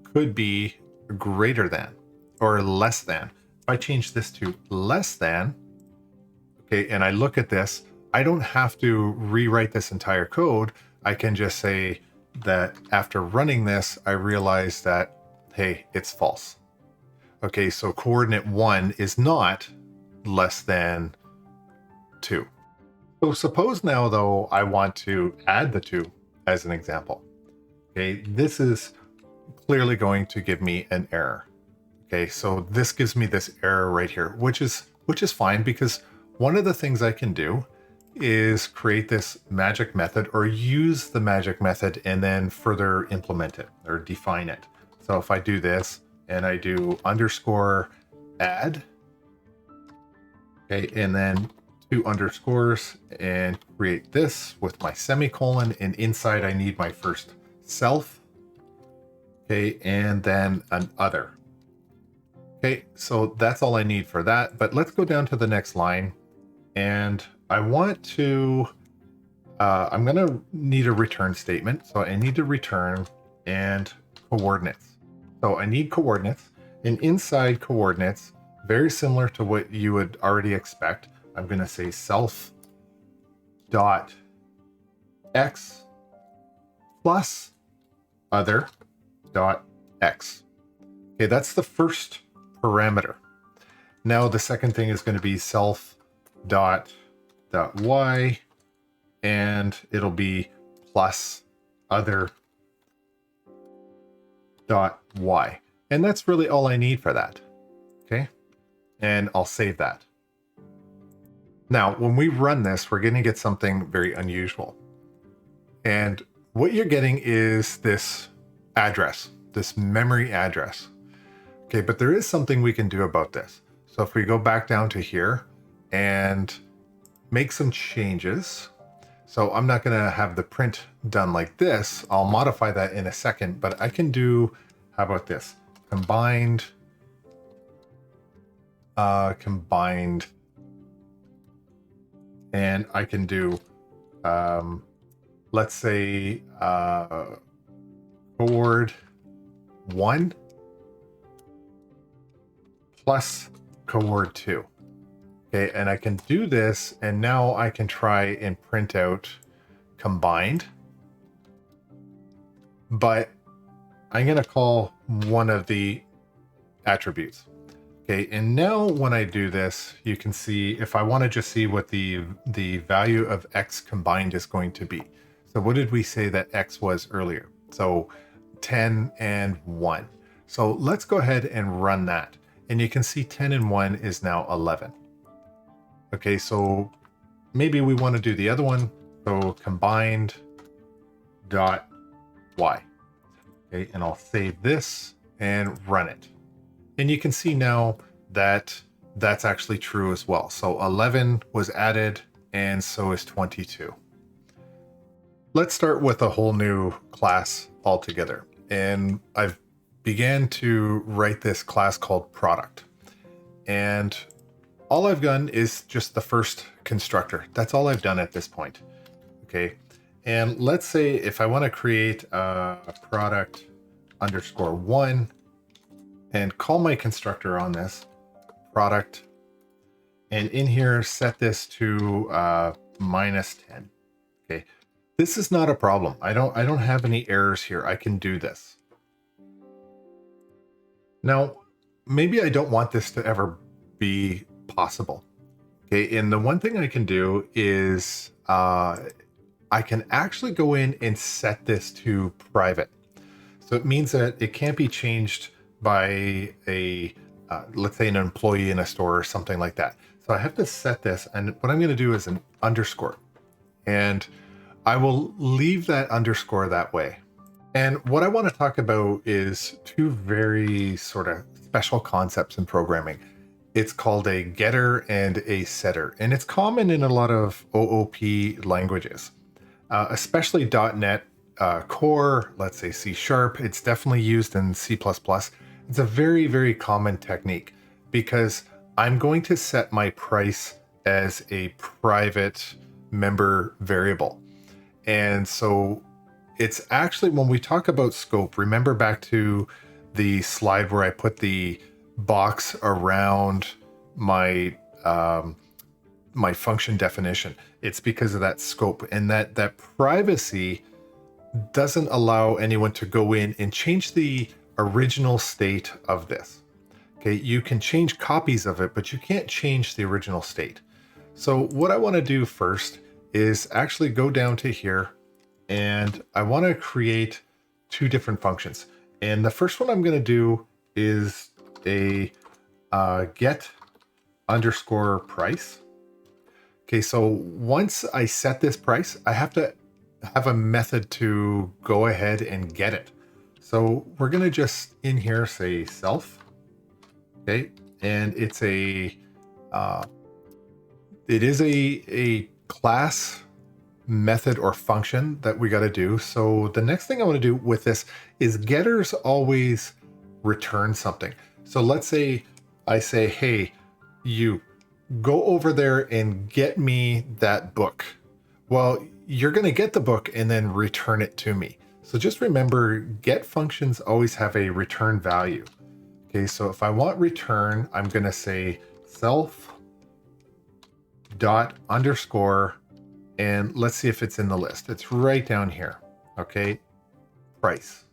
could be greater than or less than. If I change this to less than, okay, and I look at this, I don't have to rewrite this entire code. I can just say that after running this, I realize that, hey, it's false. Okay, so coordinate 1 is not less than 2. So suppose now, though, I want to add the 2 as an example. Okay, this is clearly going to give me an error. Okay, so this gives me this error right here, which is fine, because one of the things I can do is create this magic method or use the magic method and then further implement it or define it. So if I do this and I do underscore add, okay, and then 2 underscores and create this with my semicolon, and inside I need my first self, okay, and then an other. Okay, so that's all I need for that. But let's go down to the next line, and I want to, I'm going to need a return statement. So I need to return and coordinates. So I need coordinates, and inside coordinates, very similar to what you would already expect, I'm going to say self dot x plus other dot x. Okay, that's the first parameter. Now the second thing is going to be self dot y, and it'll be plus other dot y. And that's really all I need for that. Okay, and I'll save that. Now, when we run this, we're going to get something very unusual. And what you're getting is this address, this memory address. Okay, but there is something we can do about this. So if we go back down to here and make some changes. So I'm not going to have the print done like this. I'll modify that in a second, but I can do, how about this? Combined, and I can do, let's say, coord 1 plus coord 2. Okay, and I can do this, and now I can try and print out combined. But I'm going to call one of the attributes. Okay, and now when I do this, you can see if I want to just see what the value of x combined is going to be. So what did we say that x was earlier? So 10 and 1. So let's go ahead and run that. And you can see 10 and 1 is now 11. Okay, so maybe we want to do the other one. So combined dot y. Okay, and I'll save this and run it. And you can see now that that's actually true as well. So 11 was added and so is 22. Let's start with a whole new class altogether. And I've began to write this class called product. And all I've done is just the first constructor. That's all I've done at this point. Okay. And let's say if I want to create a product underscore 1 and call my constructor on this product, and in here set this to -10. Okay. This is not a problem. I don't have any errors here. I can do this. Now, maybe I don't want this to ever be possible. Okay, and the one thing I can do is I can actually go in and set this to private. So it means that it can't be changed by a, let's say an employee in a store or something like that. So I have to set this, and what I'm going to do is an underscore. And I will leave that underscore that way. And what I want to talk about is two very sort of special concepts in programming. It's called a getter and a setter, and it's common in a lot of OOP languages, especially .NET Core, let's say C#. It's definitely used in C++. It's a very, very common technique because I'm going to set my price as a private member variable. And so it's actually, when we talk about scope, remember back to the slide where I put the box around my my function definition. It's because of that scope, and that privacy doesn't allow anyone to go in and change the original state of this. Okay, you can change copies of it, but you can't change the original state. So what I want to do first is actually go down to here, and I want to create two different functions. And the first one I'm going to do is a get underscore price. Okay, so once I set this price, I have to have a method to go ahead and get it. So we're going to just in here say self. Okay, and it's a it is a class method or function that we got to do. So the next thing I want to do with this is getters always return something. So let's say I say, hey, you go over there and get me that book. Well, you're going to get the book and then return it to me. So just remember, get functions always have a return value. Okay, so if I want return, I'm going to say self dot underscore, and let's see if it's in the list. It's right down here. Okay, price.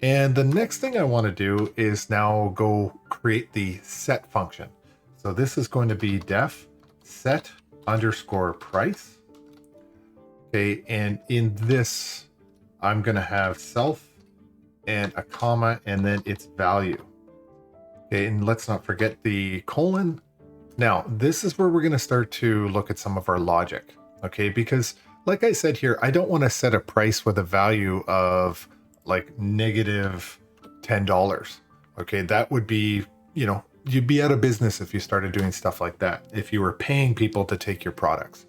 And the next thing I want to do is now go create the set function. So this is going to be def set underscore price. Okay, and in this, I'm going to have self and a comma and then its value. Okay, and let's not forget the colon. Now, this is where we're going to start to look at some of our logic. Okay, because like I said here, I don't want to set a price with a value of like -$10. Okay, that would be, you know, you'd be out of business if you started doing stuff like that, if you were paying people to take your products.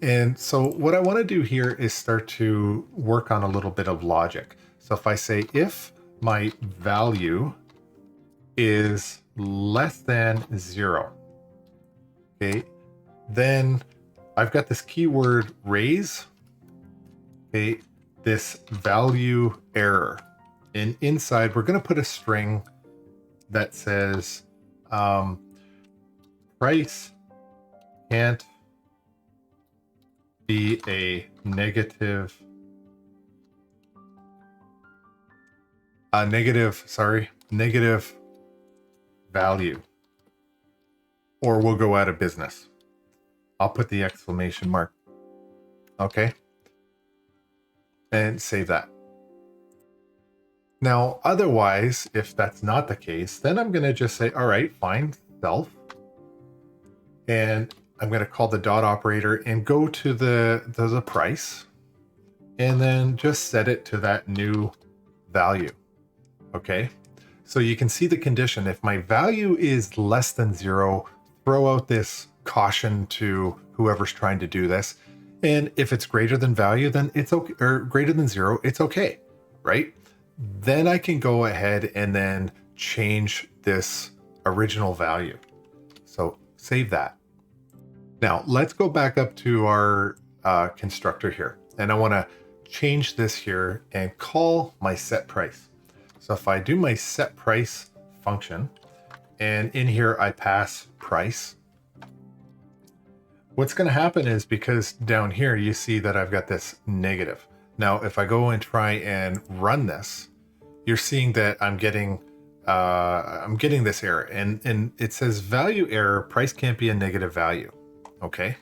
And so what I want to do here is start to work on a little bit of logic. So if I say if my value is less than 0, okay, then I've got this keyword raise, okay, this value error. And inside, we're going to put a string that says price can't be a negative value, or we'll go out of business. I'll put the exclamation mark. Okay. And save that. Now, otherwise, if that's not the case, then I'm going to just say, all right, fine, self. And I'm going to call the dot operator and go to the price and then just set it to that new value. Okay. So you can see the condition. If my value is less than 0, throw out this caution to whoever's trying to do this. And if it's greater than value, then it's okay, or greater than 0, it's okay, right? Then I can go ahead and then change this original value. So save that. Now let's go back up to our constructor here. And I want to change this here and call my set price. So if I do my set price function, and in here I pass price, what's going to happen is, because down here you see that I've got this negative. Now if I go and try and run this, you're seeing that I'm getting this error, and it says value error, price can't be a negative value. Okay,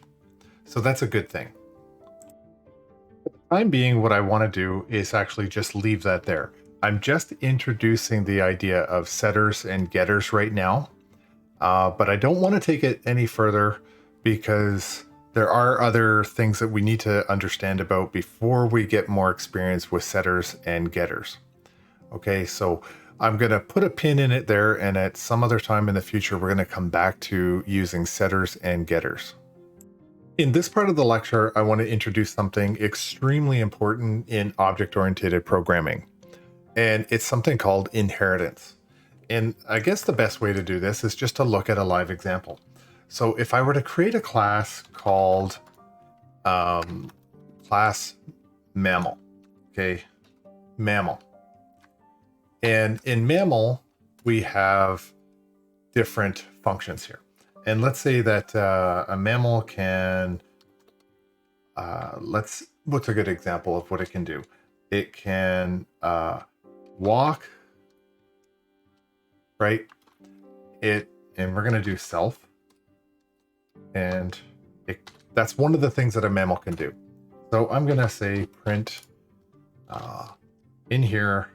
so that's a good thing. For the time being, what I want to do is actually just leave that there. I'm just introducing the idea of setters and getters right now, but I don't want to take it any further, because there are other things that we need to understand about before we get more experience with setters and getters. Okay, so I'm going to put a pin in it there, and at some other time in the future, we're going to come back to using setters and getters. In this part of the lecture, I want to introduce something extremely important in object-oriented programming, and it's something called inheritance. And I guess the best way to do this is just to look at a live example. So if I were to create a class called class mammal, okay, mammal. And in mammal, we have different functions here. And let's say that a mammal can, what's a good example of what it can do? It can walk, right? And we're going to do self. And that's one of the things that a mammal can do. So I'm going to say print in here,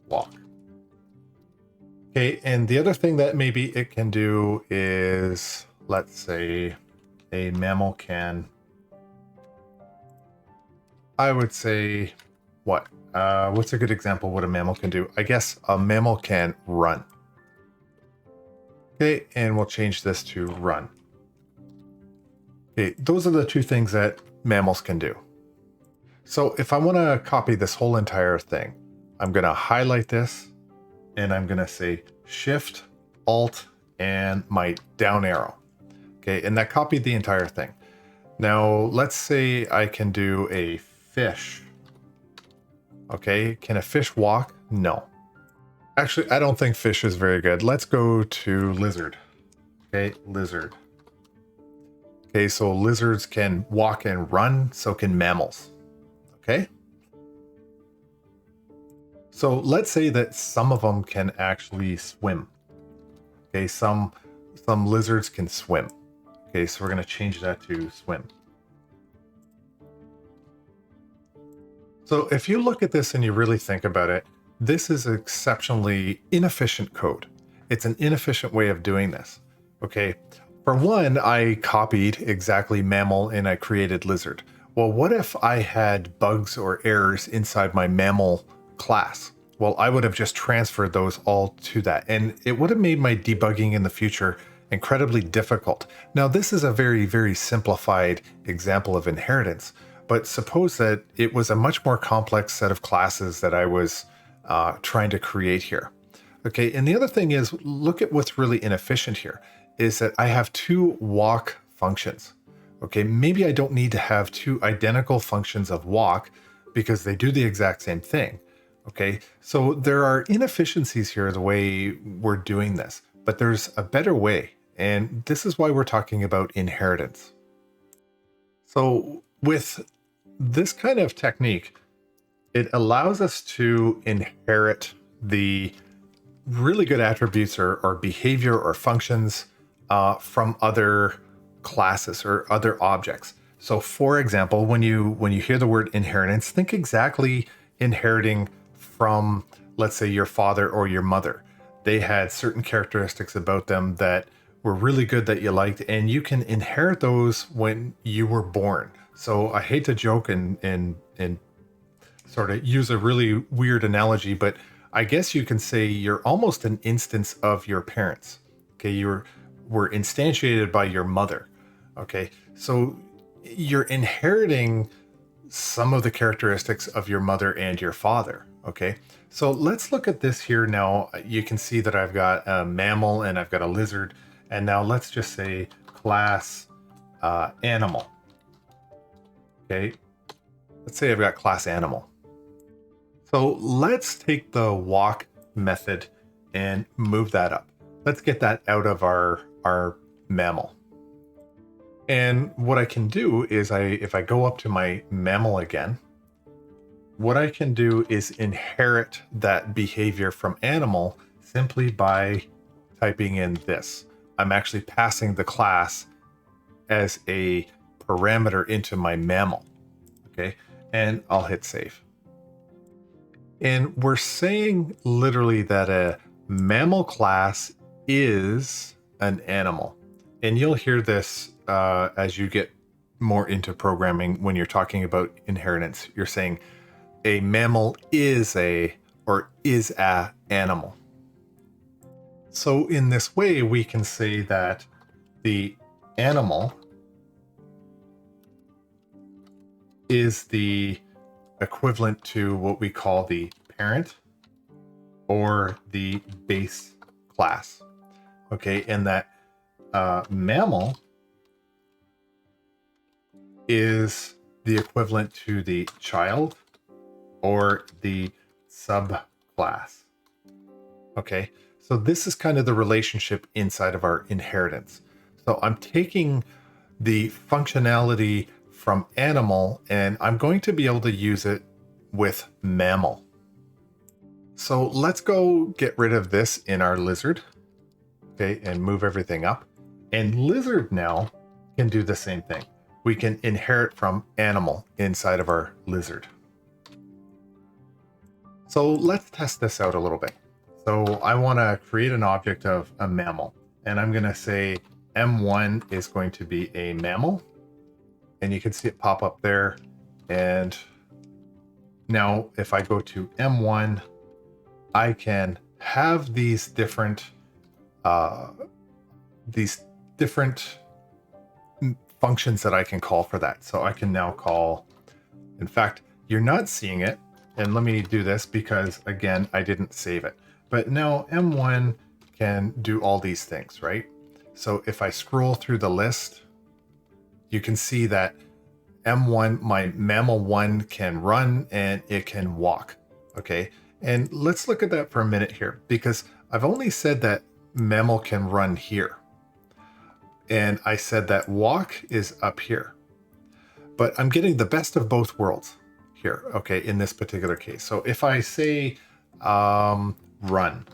walk. Okay, and the other thing that maybe it can do is, let's say a mammal can, I would say, what's a good example of what a mammal can do? I guess a mammal can run. Okay, and we'll change this to run. Okay, those are the two things that mammals can do. So if I want to copy this whole entire thing, I'm going to highlight this, and I'm going to say Shift, Alt, and my down arrow. Okay, and that copied the entire thing. Now, let's say I can do a fish. Okay, can a fish walk? No. Actually, I don't think fish is very good. Let's go to lizard. Okay, lizard. Okay, so lizards can walk and run, so can mammals. Okay? So let's say that some of them can actually swim. Okay, some lizards can swim. Okay, so we're going to change that to swim. So if you look at this and you really think about it, this is exceptionally inefficient code. It's an inefficient way of doing this. Okay, for one, I copied exactly mammal and I created lizard. Well, what if I had bugs or errors inside my mammal class? Well, I would have just transferred those all to that, and it would have made my debugging in the future incredibly difficult. Now, this is a very, very simplified example of inheritance, but suppose that it was a much more complex set of classes that I was trying to create here. Okay, and the other thing is, look at what's really inefficient here, is that I have two walk functions. Okay, maybe I don't need to have two identical functions of walk because they do the exact same thing. Okay, so there are inefficiencies here the way we're doing this, but there's a better way. And this is why we're talking about inheritance. So with this kind of technique, it allows us to inherit the really good attributes or behavior or functions from other classes or other objects. So for example, when you hear the word inheritance, think exactly inheriting from, let's say, your father or your mother. They had certain characteristics about them that were really good that you liked, and you can inherit those when you were born. So I hate to joke and sort of use a really weird analogy, but I guess you can say you're almost an instance of your parents. Okay, you were instantiated by your mother. Okay, so you're inheriting some of the characteristics of your mother and your father. Okay, so let's look at this here now. You can see that I've got a mammal and I've got a lizard. And now let's just say class animal. Okay, let's say I've got class animal. So let's take the walk method and move that up. Let's get that out of our mammal. And what I can do is if I go up to my mammal again, what I can do is inherit that behavior from animal simply by typing in this. I'm actually passing the class as a parameter into my mammal. Okay, and I'll hit save. And we're saying literally that a mammal class is an animal. And you'll hear this as you get more into programming when you're talking about inheritance. You're saying a mammal is a animal. So in this way, we can say that the animal is the equivalent to what we call the parent or the base class. Okay, and that mammal is the equivalent to the child or the subclass. Okay, so this is kind of the relationship inside of our inheritance. So I'm taking the functionality from animal and I'm going to be able to use it with mammal. So let's go get rid of this in our lizard. Okay, and move everything up. And lizard now can do the same thing. We can inherit from animal inside of our lizard. So let's test this out a little bit. So I want to create an object of a mammal, and I'm going to say M1 is going to be a mammal, and you can see it pop up there. And now if I go to M1, I can have these different functions that I can call for that. So I can now call, in fact, you're not seeing it. And let me do this because again, I didn't save it. But now M1 can do all these things, right? So if I scroll through the list, you can see that M1, my mammal 1 can run and it can walk. Okay. And let's look at that for a minute here, because I've only said that mammal can run here. And I said that walk is up here. But I'm getting the best of both worlds here, okay, in this particular case. So if I say run,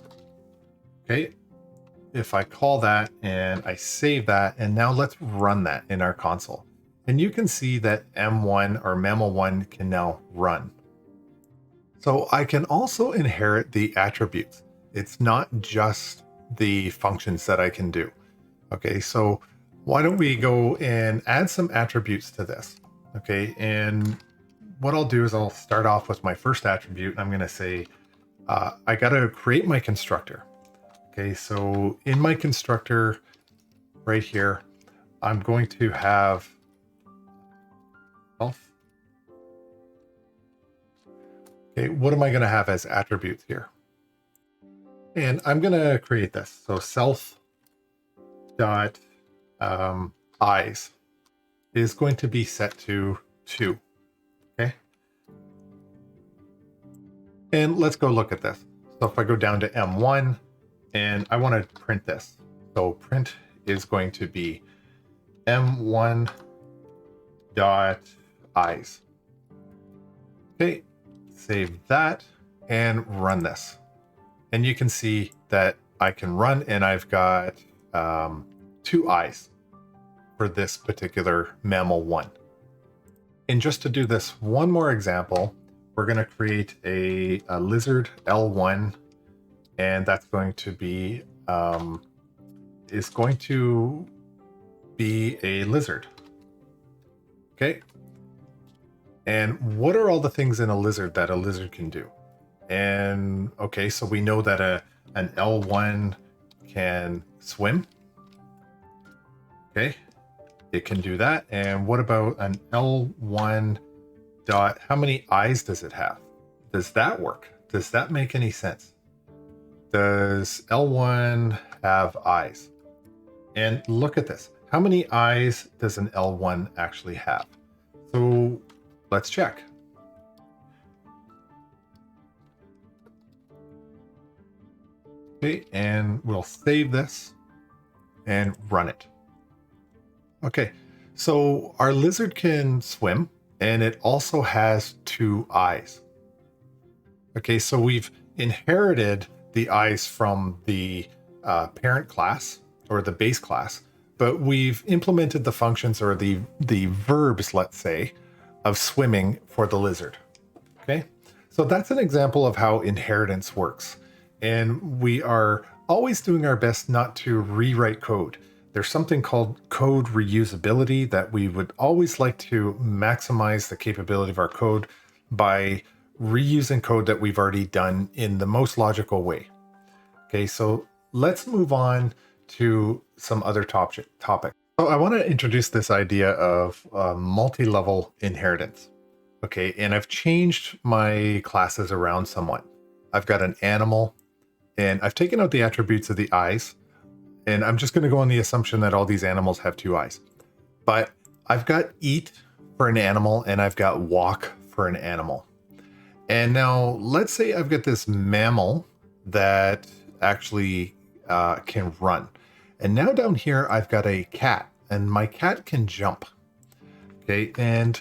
okay, if I call that and I save that, and now let's run that in our console. And you can see that M1 or mammal 1 can now run. So I can also inherit the attributes. It's not just the functions that I can do. Okay, so why don't we go and add some attributes to this? Okay, and what I'll do is I'll start off with my first attribute. I'm going to say, I got to create my constructor. Okay, so in my constructor right here, I'm going to have self. Okay, what am I going to have as attributes here? And I'm going to create this. So self dot eyes is going to be set to 2. Okay. And let's go look at this. So if I go down to M1 and I want to print this. So print is going to be M1 dot eyes. Okay, save that and run this. And you can see that I can run and I've got 2 eyes for this particular mammal 1. And just to do this one more example, we're going to create a lizard L1, and that's going to be a lizard. Okay. And what are all the things in a lizard that a lizard can do? And okay, so we know that an L1 can swim. Okay. it can do that. And what about an L1 dot, how many eyes does it have? Does that work? Does that make any sense? Does L1 have eyes? And look at this. How many eyes does an L1 actually have? So let's check. Okay, and we'll save this and run it. Okay, so our lizard can swim, and it also has 2 eyes. Okay, so we've inherited the eyes from the parent class or the base class, but we've implemented the functions or the verbs, let's say, of swimming for the lizard. Okay, so that's an example of how inheritance works. And we are always doing our best not to rewrite code. There's something called code reusability that we would always like to maximize the capability of our code by reusing code that we've already done in the most logical way. Okay, so let's move on to some other topics. So I want to introduce this idea of multi-level inheritance. Okay, and I've changed my classes around somewhat. I've got an animal, and I've taken out the attributes of the eyes, and I'm just going to go on the assumption that all these animals have 2 eyes. But I've got eat for an animal, and I've got walk for an animal. And now let's say I've got this mammal that actually can run. And now down here, I've got a cat, and my cat can jump. Okay, and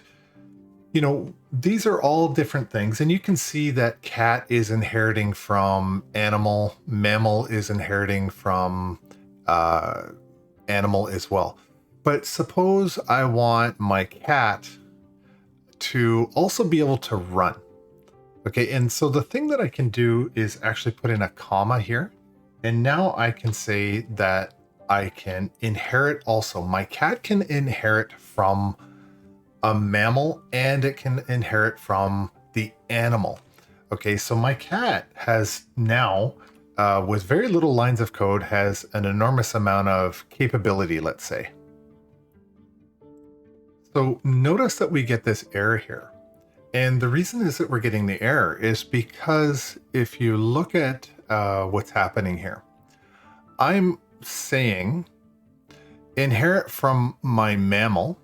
you know, these are all different things, and you can see that cat is inheriting from animal, mammal is inheriting from animal as well. But suppose I want my cat to also be able to run. Okay, and so the thing that I can do is actually put in a comma here, and now I can say that I can inherit also. My cat can inherit from a mammal, and it can inherit from the animal. Okay, so my cat has now, with very little lines of code, has an enormous amount of capability, let's say. So notice that we get this error here. And the reason is that we're getting the error is because if you look at what's happening here, I'm saying inherit from my mammal,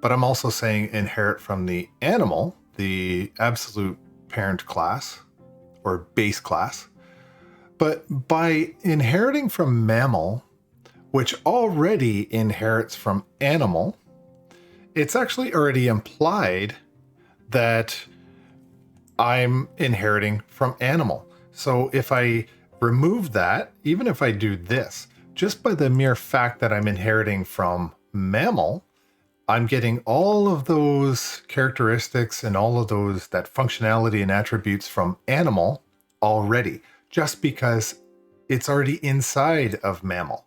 but I'm also saying inherit from the animal, the absolute parent class or base class. But by inheriting from mammal, which already inherits from animal, it's actually already implied that I'm inheriting from animal. So if I remove that, even if I do this, just by the mere fact that I'm inheriting from mammal, I'm getting all of those characteristics and all of those, that functionality and attributes from animal already, just because it's already inside of mammal.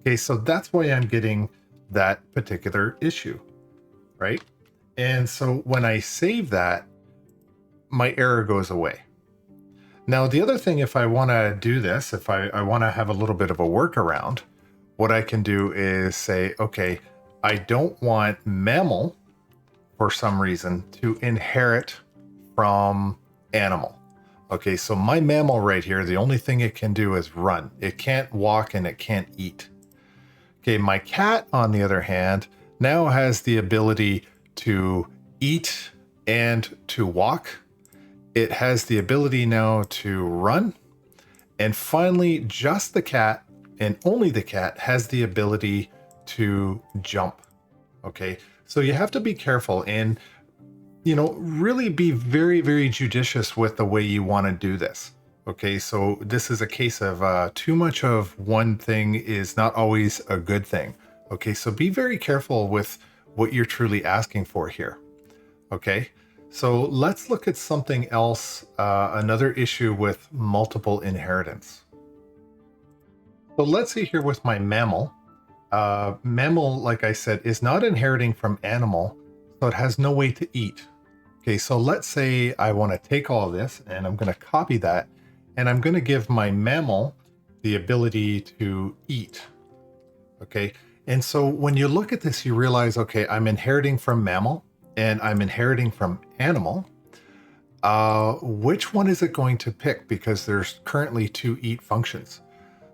Okay, so that's why I'm getting that particular issue, right? And so when I save that, my error goes away. Now, the other thing, if I want to do this, if I want to have a little bit of a workaround, what I can do is say, okay, I don't want mammal, for some reason, to inherit from animal. Okay, so my mammal right here, the only thing it can do is run. It can't walk and it can't eat. Okay, my cat, on the other hand, now has the ability to eat and to walk. It has the ability now to run. And finally, just the cat, and only the cat, has the ability to jump. Okay, so you have to be careful and, you know, really be very, very judicious with the way you want to do this. Okay, so this is a case of too much of one thing is not always a good thing. Okay, so be very careful with what you're truly asking for here. Okay, so let's look at something else, another issue with multiple inheritance. So let's see here with my mammal. Mammal, like I said, is not inheriting from animal, so it has no way to eat. Okay, so let's say I want to take all this and I'm going to copy that, and I'm going to give my mammal the ability to eat. Okay, And so when you look at this, you realize, okay, I'm inheriting from mammal and I'm inheriting from animal. Which one is it going to pick? Because there's currently two eat functions.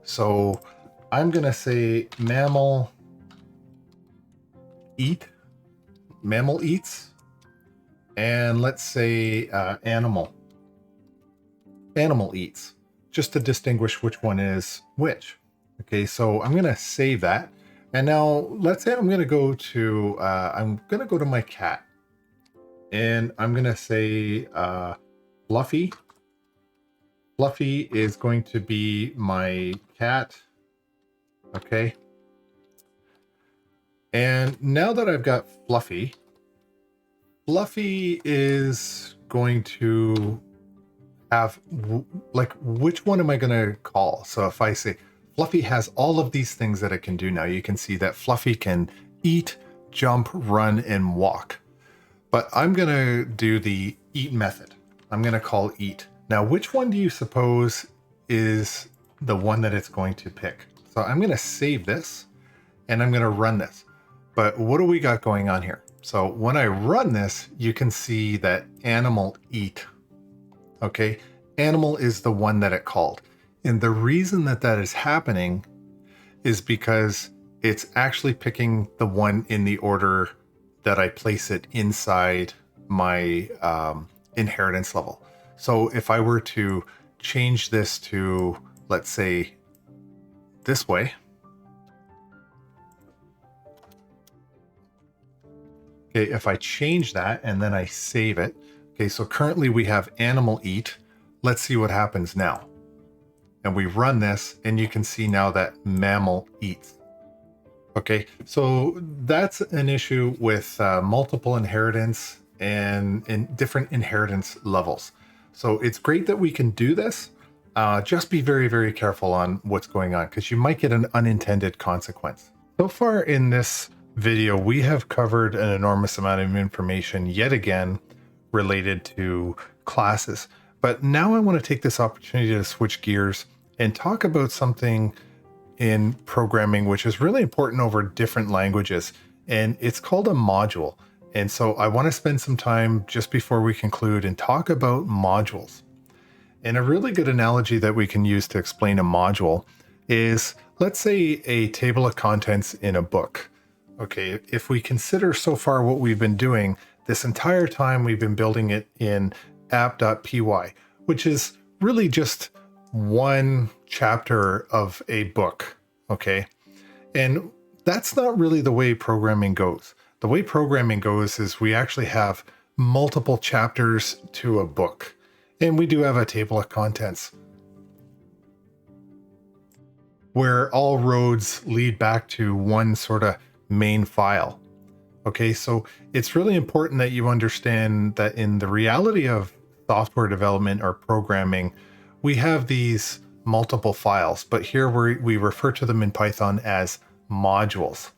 So I'm going to say mammal eats, and let's say animal eats, just to distinguish which one is which. Okay, so I'm going to save that. And now let's say I'm going to go to my cat, and I'm going to say Fluffy. Fluffy is going to be my cat. Okay. And now that I've got Fluffy is going to have, like, which one am I going to call? So if I say Fluffy has all of these things that it can do now, you can see that Fluffy can eat, jump, run, and walk. But I'm going to do the eat method. I'm going to call eat. Now, which one do you suppose is the one that it's going to pick? So I'm going to save this and I'm going to run this. But what do we got going on here? So when I run this, you can see that animal eat. Okay, animal is the one that it called. And the reason that that is happening is because it's actually picking the one in the order that I place it inside my inheritance level. So if I were to change this to, let's say, this way. Okay, if I change that and then I save it. Okay, so currently we have animal eat. Let's see what happens now. And we run this and you can see now that mammal eats. Okay, so that's an issue with multiple inheritance and in different inheritance levels. So it's great that we can do this. Just be very, very careful on what's going on because you might get an unintended consequence. So far in this video, we have covered an enormous amount of information yet again related to classes. But now I want to take this opportunity to switch gears and talk about something in programming, which is really important over different languages. And it's called a module. And so I want to spend some time just before we conclude and talk about modules. And a really good analogy that we can use to explain a module is, let's say, a table of contents in a book. Okay, if we consider so far what we've been doing, this entire time we've been building it in app.py, which is really just one chapter of a book, okay? And that's not really the way programming goes. The way programming goes is we actually have multiple chapters to a book, and we do have a table of contents where all roads lead back to one sort of main file. Okay, so it's really important that you understand that in the reality of software development or programming, we have these multiple files, but here we refer to them in Python as modules.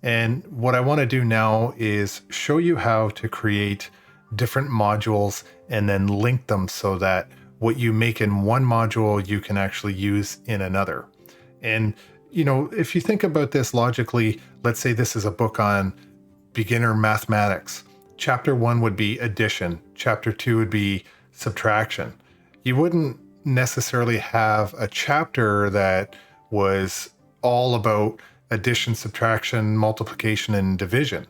And what I want to do now is show you how to create different modules and then link them so that what you make in one module, you can actually use in another. And, you know, if you think about this logically, let's say this is a book on beginner mathematics. Chapter 1 would be addition. Chapter 2 would be subtraction. You wouldn't necessarily have a chapter that was all about addition, subtraction, multiplication, and division.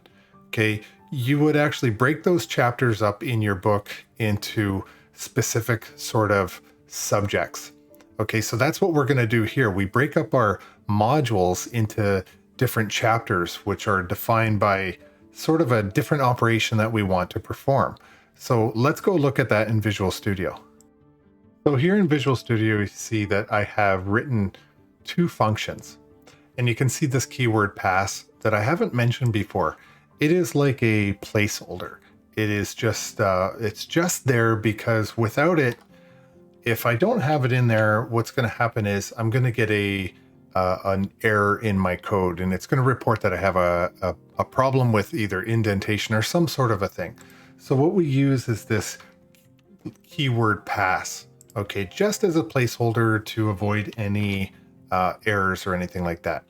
Okay, you would actually break those chapters up in your book into specific sort of subjects. Okay, so that's what we're going to do here. We break up our modules into different chapters, which are defined by sort of a different operation that we want to perform. So let's go look at that in Visual Studio. So here in Visual Studio, you see that I have written two functions. And you can see this keyword pass that I haven't mentioned before. It is like a placeholder. It is just, it's just there because without it, if I don't have it in there, what's going to happen is I'm going to get an error in my code, and it's going to report that I have a problem with either indentation or some sort of a thing. So what we use is this keyword pass, okay, just as a placeholder to avoid any errors or anything like that.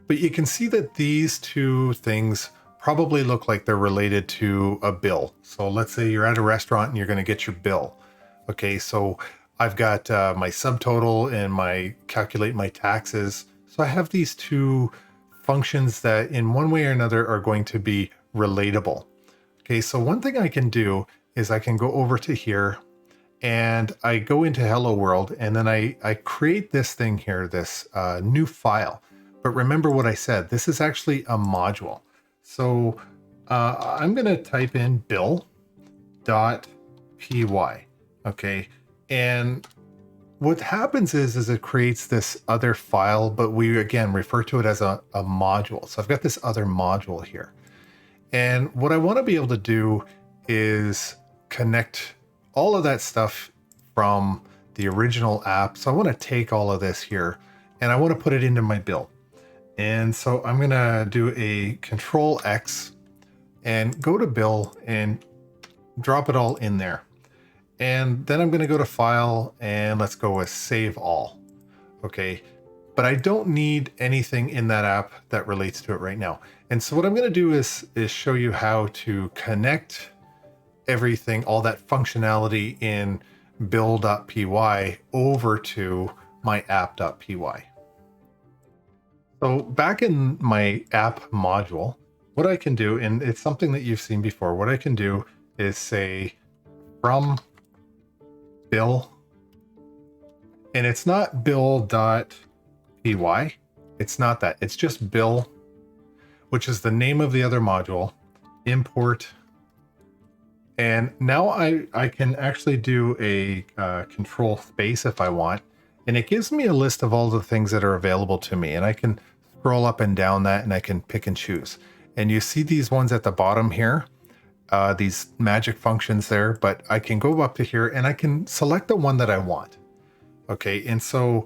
But you can see that these two things probably look like they're related to a bill. So let's say you're at a restaurant and you're going to get your bill. Okay, so I've got my subtotal and my calculate my taxes. So I have these two functions that in one way or another are going to be relatable. Okay, so one thing I can do is I can go over to here and I go into Hello World, and then I create this thing here, this new file. But remember what I said, this is actually a module. So I'm going to type in bill.py. Okay. And what happens is it creates this other file, but we again refer to it as a module. So I've got this other module here. And what I want to be able to do is connect all of that stuff from the original app. So I want to take all of this here and I want to put it into my bill. And so I'm going to do a Control X and go to bill and drop it all in there. And then I'm going to go to File and let's go with Save All. Okay. But I don't need anything in that app that relates to it right now. And so what I'm going to do is show you how to connect everything, all that functionality in bill.py over to my app.py. So back in my app module, what I can do, and it's something that you've seen before, what I can do is say from bill, and it's not bill.py. It's not that. It's just bill, which is the name of the other module, import. And now I can actually do a control space if I want. And it gives me a list of all the things that are available to me. And I can scroll up and down that and I can pick and choose. And you see these ones at the bottom here, these magic functions there, but I can go up to here and I can select the one that I want. Okay, and so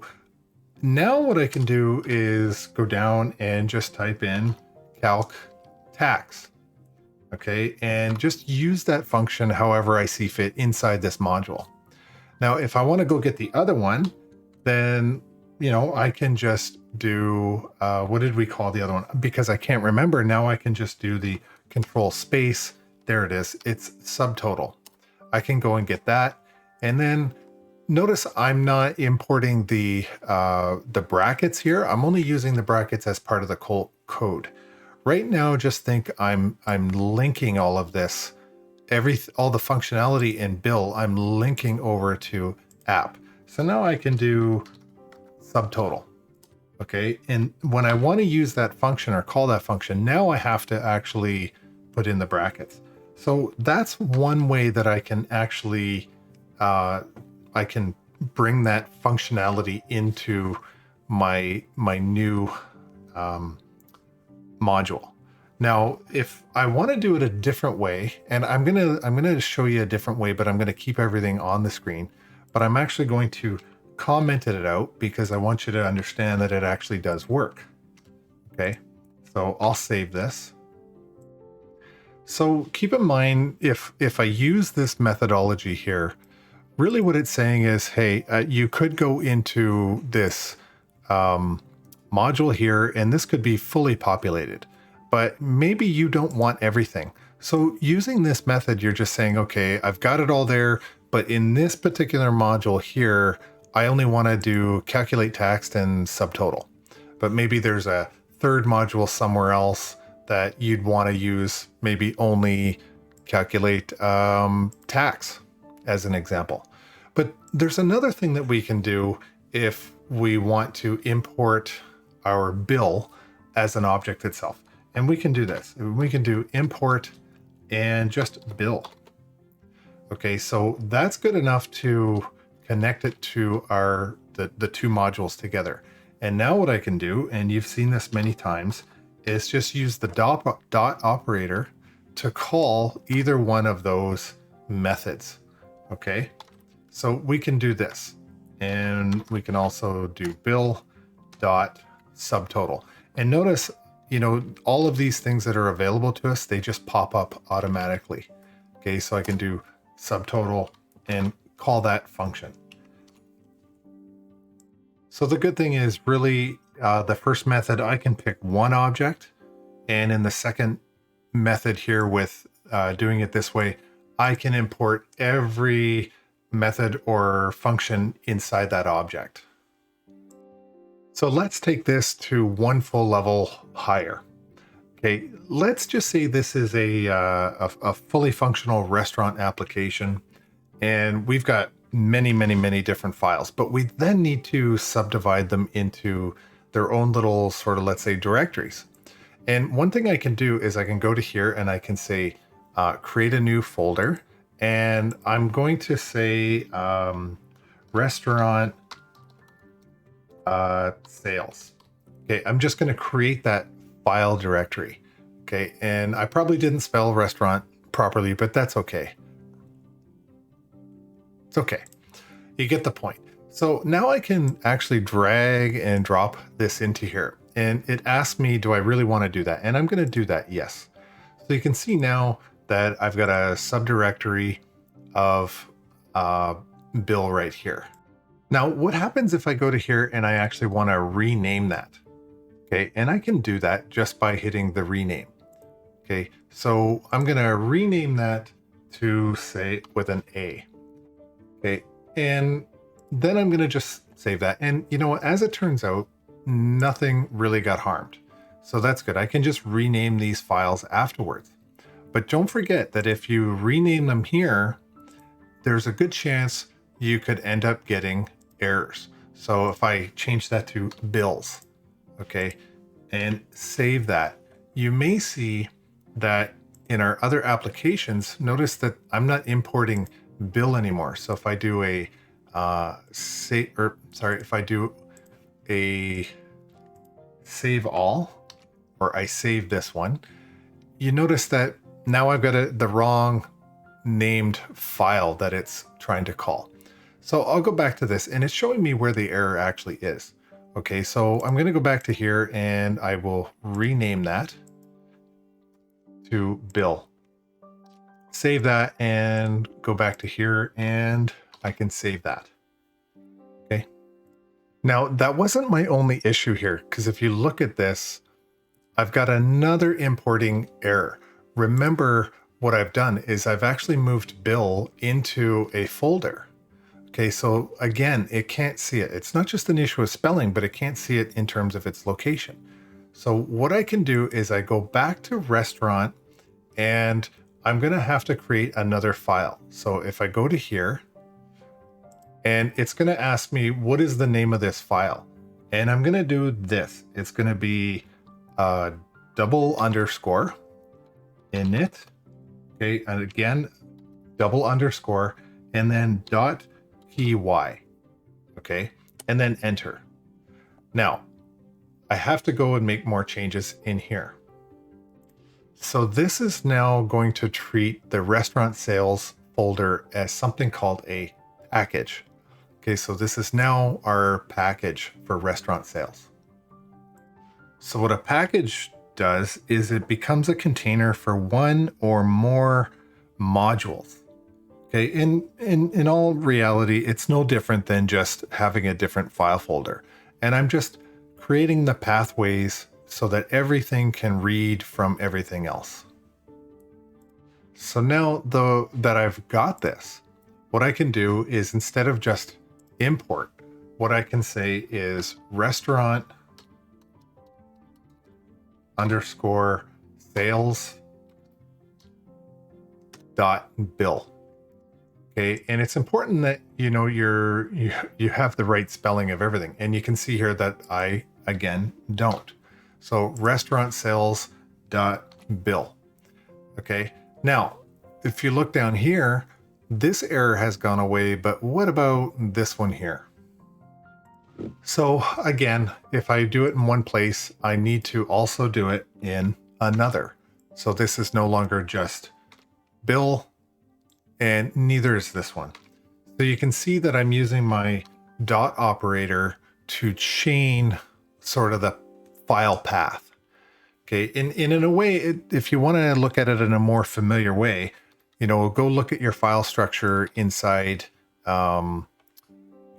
now what I can do is go down and just type in calc tax. Okay, and just use that function however I see fit inside this module. Now, if I want to go get the other one, then, you know, I can just do, what did we call the other one? Because I can't remember, now I can just do the control space. There it is. It's subtotal. I can go and get that. And then notice I'm not importing the brackets here. I'm only using the brackets as part of the code. Right now, just think I'm linking all of this, all the functionality in bill, I'm linking over to app. So now I can do subtotal. Okay, and when I want to use that function or call that function, now I have to actually put in the brackets. So that's one way that I can actually, I can bring that functionality into my new module. Now, if I want to do it a different way, and I'm gonna show you a different way, but I'm gonna keep everything on the screen, but I'm actually going to comment it out because I want you to understand that it actually does work. Okay, so I'll save this. So keep in mind, if I use this methodology here, really what it's saying is, hey, you could go into this module here, and this could be fully populated, but maybe you don't want everything. So using this method, you're just saying, okay, I've got it all there, but in this particular module here, I only want to do calculate tax and subtotal. But maybe there's a third module somewhere else that you'd want to use, maybe only calculate tax as an example. But there's another thing that we can do if we want to import our bill as an object itself. And we can do this. We can do import and just bill. Okay, so that's good enough to connect it to the two modules together. And now what I can do, and you've seen this many times, is just use the dot operator to call either one of those methods. Okay, so we can do this, and we can also do bill dot subtotal. And notice, you know, all of these things that are available to us, they just pop up automatically. Okay, so I can do subtotal and call that function. So the good thing is, really, the first method, I can pick one object, and in the second method here with doing it this way, I can import every method or function inside that object. So let's take this to one full level higher. Okay, let's just say this is a fully functional restaurant application, and we've got many different files, but we then need to subdivide them into their own little sort of, let's say, directories. And one thing I can do is I can go to here and I can say, create a new folder, and I'm going to say restaurant sales. Okay, I'm just going to create that file directory. Okay, and I probably didn't spell restaurant properly, but that's okay. It's okay. You get the point. So now I can actually drag and drop this into here. And it asks me, do I really want to do that? And I'm going to do that, yes. So you can see now that I've got a subdirectory of Bill right here. Now, what happens if I go to here and I actually want to rename that? Okay, and I can do that just by hitting the rename. Okay, so I'm going to rename that to, say, with an A. Okay, and then I'm going to just save that. And you know what, as it turns out, nothing really got harmed. So that's good. I can just rename these files afterwards. But don't forget that if you rename them here, there's a good chance you could end up getting errors. So if I change that to bills, okay, and save that, you may see that in our other applications, notice that I'm not importing bill anymore. So if I do a if I do a save all, or I save this one, you notice that now I've got the wrong named file that it's trying to call. So I'll go back to this, and it's showing me where the error actually is. Okay, so I'm going to go back to here and I will rename that to Bill. Save that and go back to here, and I can save that. Okay. Now that wasn't my only issue here, because if you look at this, I've got another importing error. Remember, what I've done is I've actually moved Bill into a folder. Okay, so again, it can't see it. It's not just an issue of spelling, but it can't see it in terms of its location. So what I can do is I go back to restaurant, and I'm going to have to create another file. So if I go to here, and it's going to ask me, what is the name of this file? And I'm going to do this. It's going to be double underscore init. Okay, and again, double underscore, and then dot py. Okay, and then enter. Now, I have to go and make more changes in here. So this is now going to treat the restaurant sales folder as something called a package. Okay, so this is now our package for restaurant sales. So what a package does is it becomes a container for one or more modules. Okay, in all reality, it's no different than just having a different file folder. And I'm just creating the pathways so that everything can read from everything else. So now that I've got this, what I can do is, instead of just import, what I can say is restaurant underscore sales dot bill. Okay, and it's important that you know you have the right spelling of everything, and you can see here that I again don't. So restaurant sales dot bill. Okay, now if you look down here, this error has gone away, but what about this one here? So again, if I do it in one place, I need to also do it in another. So this is no longer just bill, and neither is this one. So you can see that I'm using my dot operator to chain sort of the file path. Okay, and in a way, if you want to look at it in a more familiar way, you know, go look at your file structure inside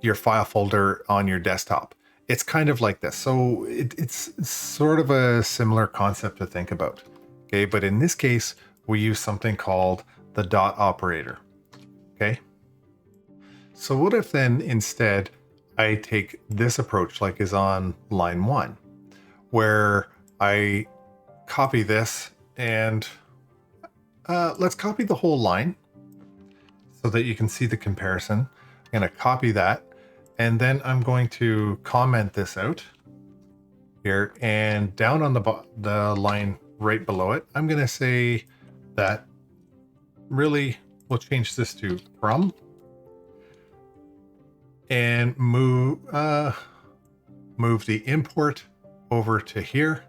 your file folder on your desktop. it's kind of like this. So it's sort of a similar concept to think about. Okay, but in this case, we use something called the dot operator. Okay. So what if then instead I take this approach like is on line 1, where I copy this and let's copy the whole line so that you can see the comparison. I'm going to copy that, and then I'm going to comment this out here, and down on the line right below it, I'm going to say that really we'll change this to from, and move the import over to here,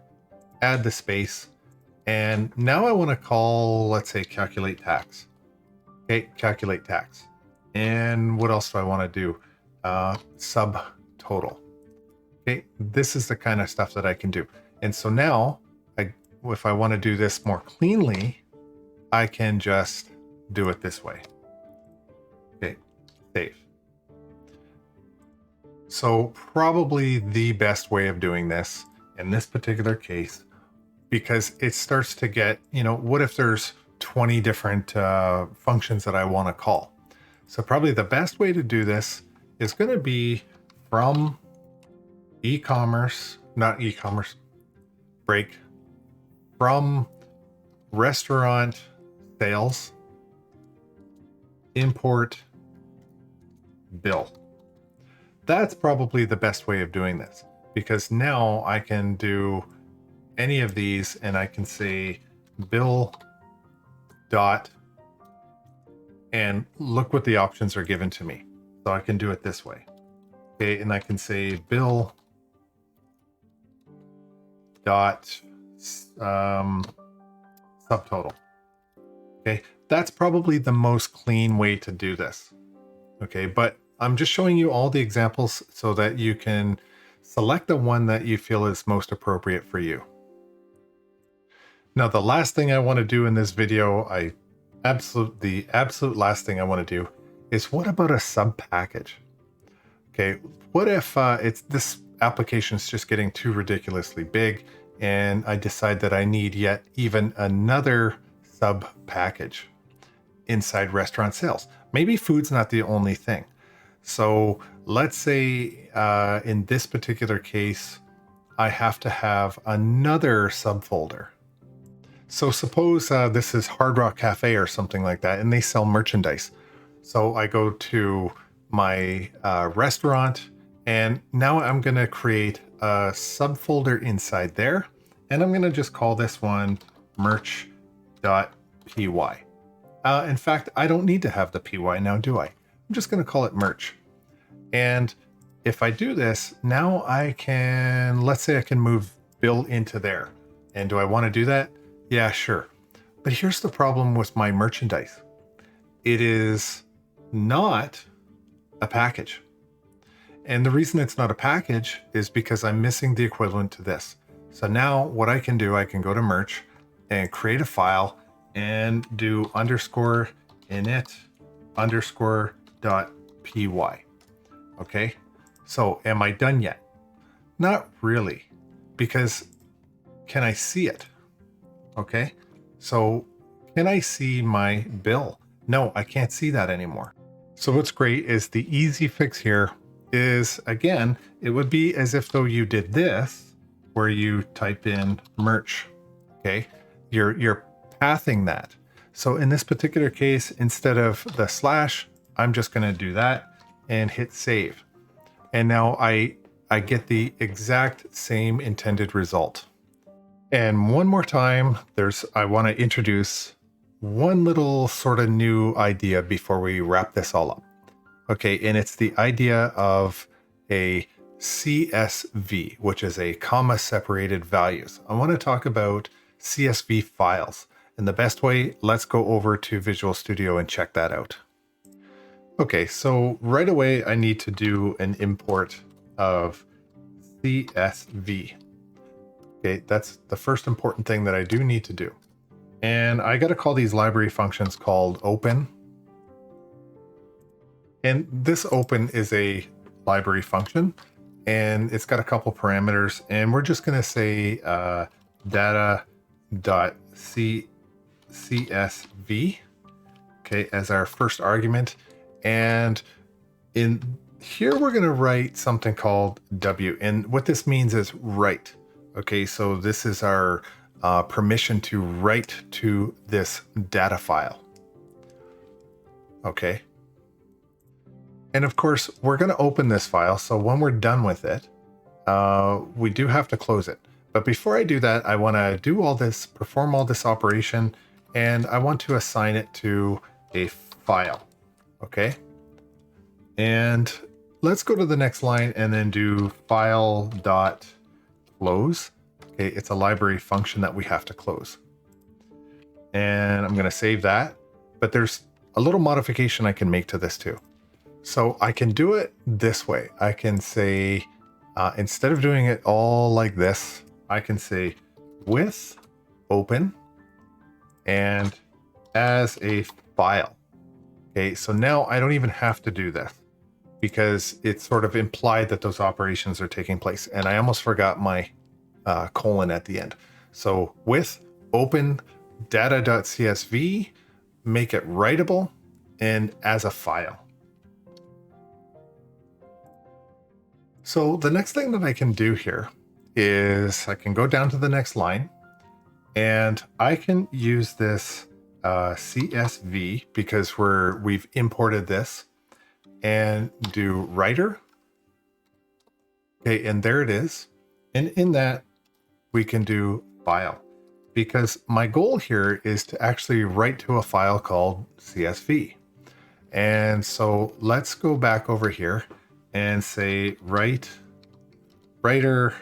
add the space, and now I want to call, let's say, calculate tax. Okay, calculate tax. And what else do I want to do? Subtotal. Okay, this is the kind of stuff that I can do. And so now, if I want to do this more cleanly, I can just do it this way. Okay, save. So probably the best way of doing this in this particular case, because it starts to get, what if there's 20 different functions that I want to call? So probably the best way to do this is going to be from break from restaurant sales, import bill. That's probably the best way of doing this, because now I can do any of these and I can say bill dot, and look what the options are given to me. So I can do it this way. Okay, and I can say bill dot subtotal. Okay, that's probably the most clean way to do this. Okay, but I'm just showing you all the examples so that you can select the one that you feel is most appropriate for you. Now, the last thing I want to do in this video, the absolute last thing I want to do is, what about a sub package? Okay, what if this application is just getting too ridiculously big and I decide that I need yet even another sub package inside restaurant sales? Maybe food's not the only thing. So let's say in this particular case, I have to have another subfolder. So suppose this is Hard Rock Cafe or something like that, and they sell merchandise. So I go to my restaurant, and now I'm going to create a subfolder inside there, and I'm going to just call this one merch.py. In fact, I don't need to have the py now, do I? I'm just going to call it merch. And if I do this, now I can, let's say I can move bill into there. And do I want to do that? Yeah, sure. But here's the problem with my merchandise. It is not a package. And the reason it's not a package is because I'm missing the equivalent to this. So now what I can do, I can go to merch and create a file and do underscore init underscore dot py. Okay. So am I done yet? Not really, because can I see it? Okay. So can I see my bill? No, I can't see that anymore. So what's great is the easy fix here is, again, it would be as if though you did this, where you type in merch. Okay. You're pathing that. So in this particular case, instead of the slash, I'm just going to do that and hit save. And now I get the exact same intended result. And one more time, I want to introduce one little sort of new idea before we wrap this all up. Okay, and it's the idea of a CSV, which is a comma separated values. I want to talk about CSV files. And the best way, let's go over to Visual Studio and check that out. Okay, so right away, I need to do an import of CSV. Okay, that's the first important thing that I do need to do. And I got to call these library functions called open. And this open is a library function. and it's got a couple parameters, and we're just going to say data.csv, okay, as our first argument. And in here, we're going to write something called W. And what this means is write. Okay, so this is our permission to write to this data file. Okay. And of course, we're going to open this file. So when we're done with it, we do have to close it. But before I do that, I want to do all this, perform all this operation, and I want to assign it to a file. Okay. And let's go to the next line and then do file.close. Okay, it's a library function that we have to close. And I'm going to save that. But there's a little modification I can make to this too. So I can do it this way. I can say, instead of doing it all like this, I can say with open and as a file. Okay, so now I don't even have to do this because it's sort of implied that those operations are taking place. And I almost forgot my colon at the end. So with open data.csv, make it writable and as a file. So the next thing that I can do here is I can go down to the next line and I can use this CSV because we've imported this and do writer. Okay, and there it is. And in that we can do file because my goal here is to actually write to a file called CSV. And so let's go back over here and say writer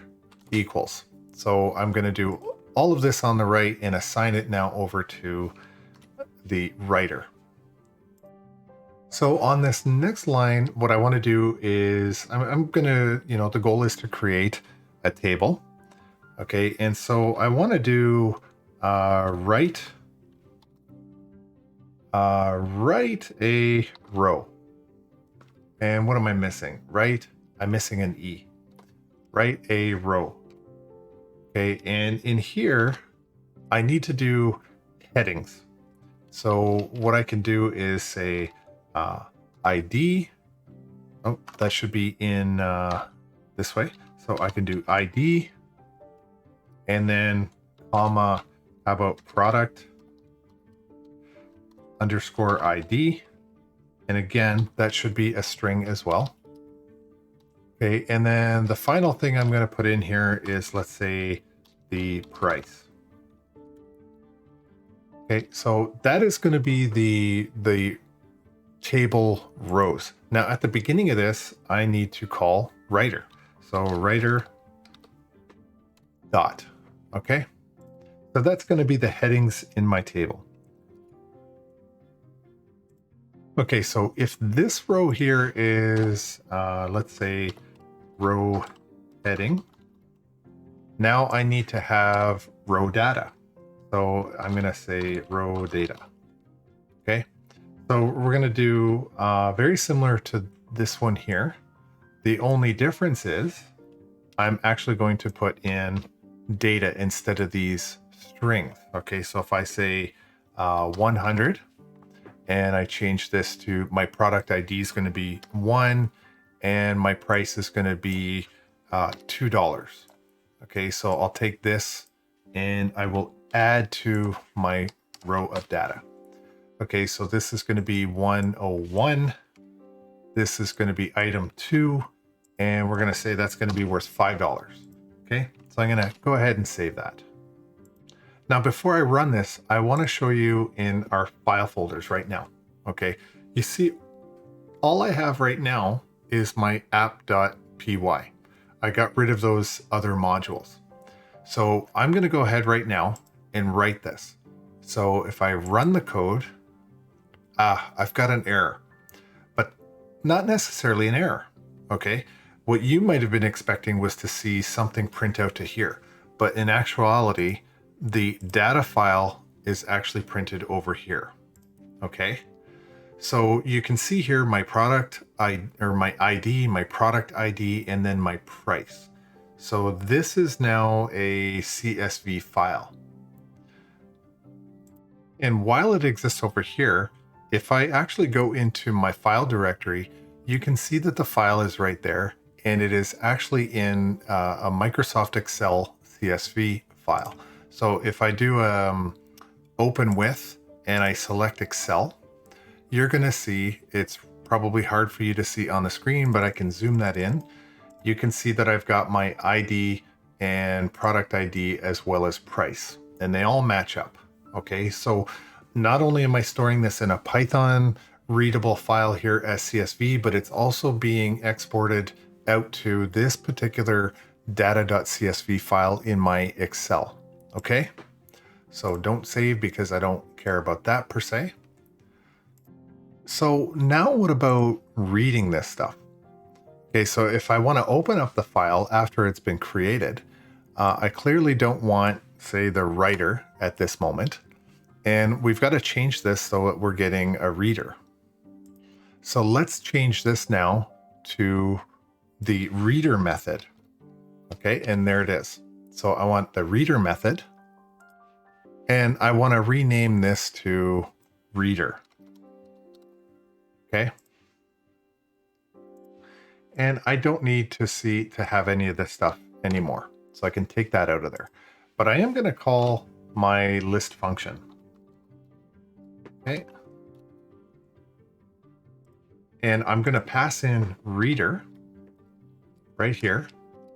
equals. So I'm going to do all of this on the right and assign it now over to the writer. So on this next line, what I want to do is I'm going to, the goal is to create a table. Okay. And so I want to do write a row. And what am I missing? I'm missing an E. Write a row. Okay, and in here, I need to do headings. So what I can do is say ID. Oh, that should be in this way. So I can do ID and then comma, how about product underscore ID. And again, that should be a string as well. Okay, and then the final thing I'm going to put in here is, let's say, the price. Okay, so that is going to be the table rows. Now, at the beginning of this, I need to call writer. So writer dot. Okay, so that's going to be the headings in my table. Okay, so if this row here is, let's say, row heading, now I need to have row data. So I'm going to say row data. Okay, so we're going to do very similar to this one here. The only difference is I'm actually going to put in data instead of these strings. Okay, so if I say 100, and I change this to my product ID is going to be 1 and my price is going to be $2. Okay, so I'll take this and I will add to my row of data. Okay, so this is going to be 101. This is going to be item 2, and we're going to say that's going to be worth $5. Okay, so I'm going to go ahead and save that. Now, before I run this, I want to show you in our file folders right now. Okay, you see, all I have right now is my app.py. I got rid of those other modules. So I'm going to go ahead right now and write this. So if I run the code, I've got an error, but not necessarily an error. Okay, what you might have been expecting was to see something print out to here, but in actuality, the data file is actually printed over here. Okay, so you can see here my product my ID, my product ID, and then my price. So this is now a CSV file. And while it exists over here, if I actually go into my file directory, you can see that the file is right there, and it is actually in a Microsoft Excel CSV file. So if I do open with and I select Excel, you're going to see, it's probably hard for you to see on the screen, but I can zoom that in. You can see that I've got my ID and product ID as well as price, and they all match up. Okay, so not only am I storing this in a Python readable file here as CSV, but it's also being exported out to this particular data.csv file in my Excel. Okay, so don't save because I don't care about that per se. So now what about reading this stuff? Okay, so if I want to open up the file after it's been created, I clearly don't want, say, the writer at this moment. And we've got to change this so that we're getting a reader. So let's change this now to the reader method. Okay, and there it is. So I want the reader method, and I want to rename this to reader. Okay. And I don't need to have any of this stuff anymore. So I can take that out of there. But I am going to call my list function. Okay. And I'm going to pass in reader right here.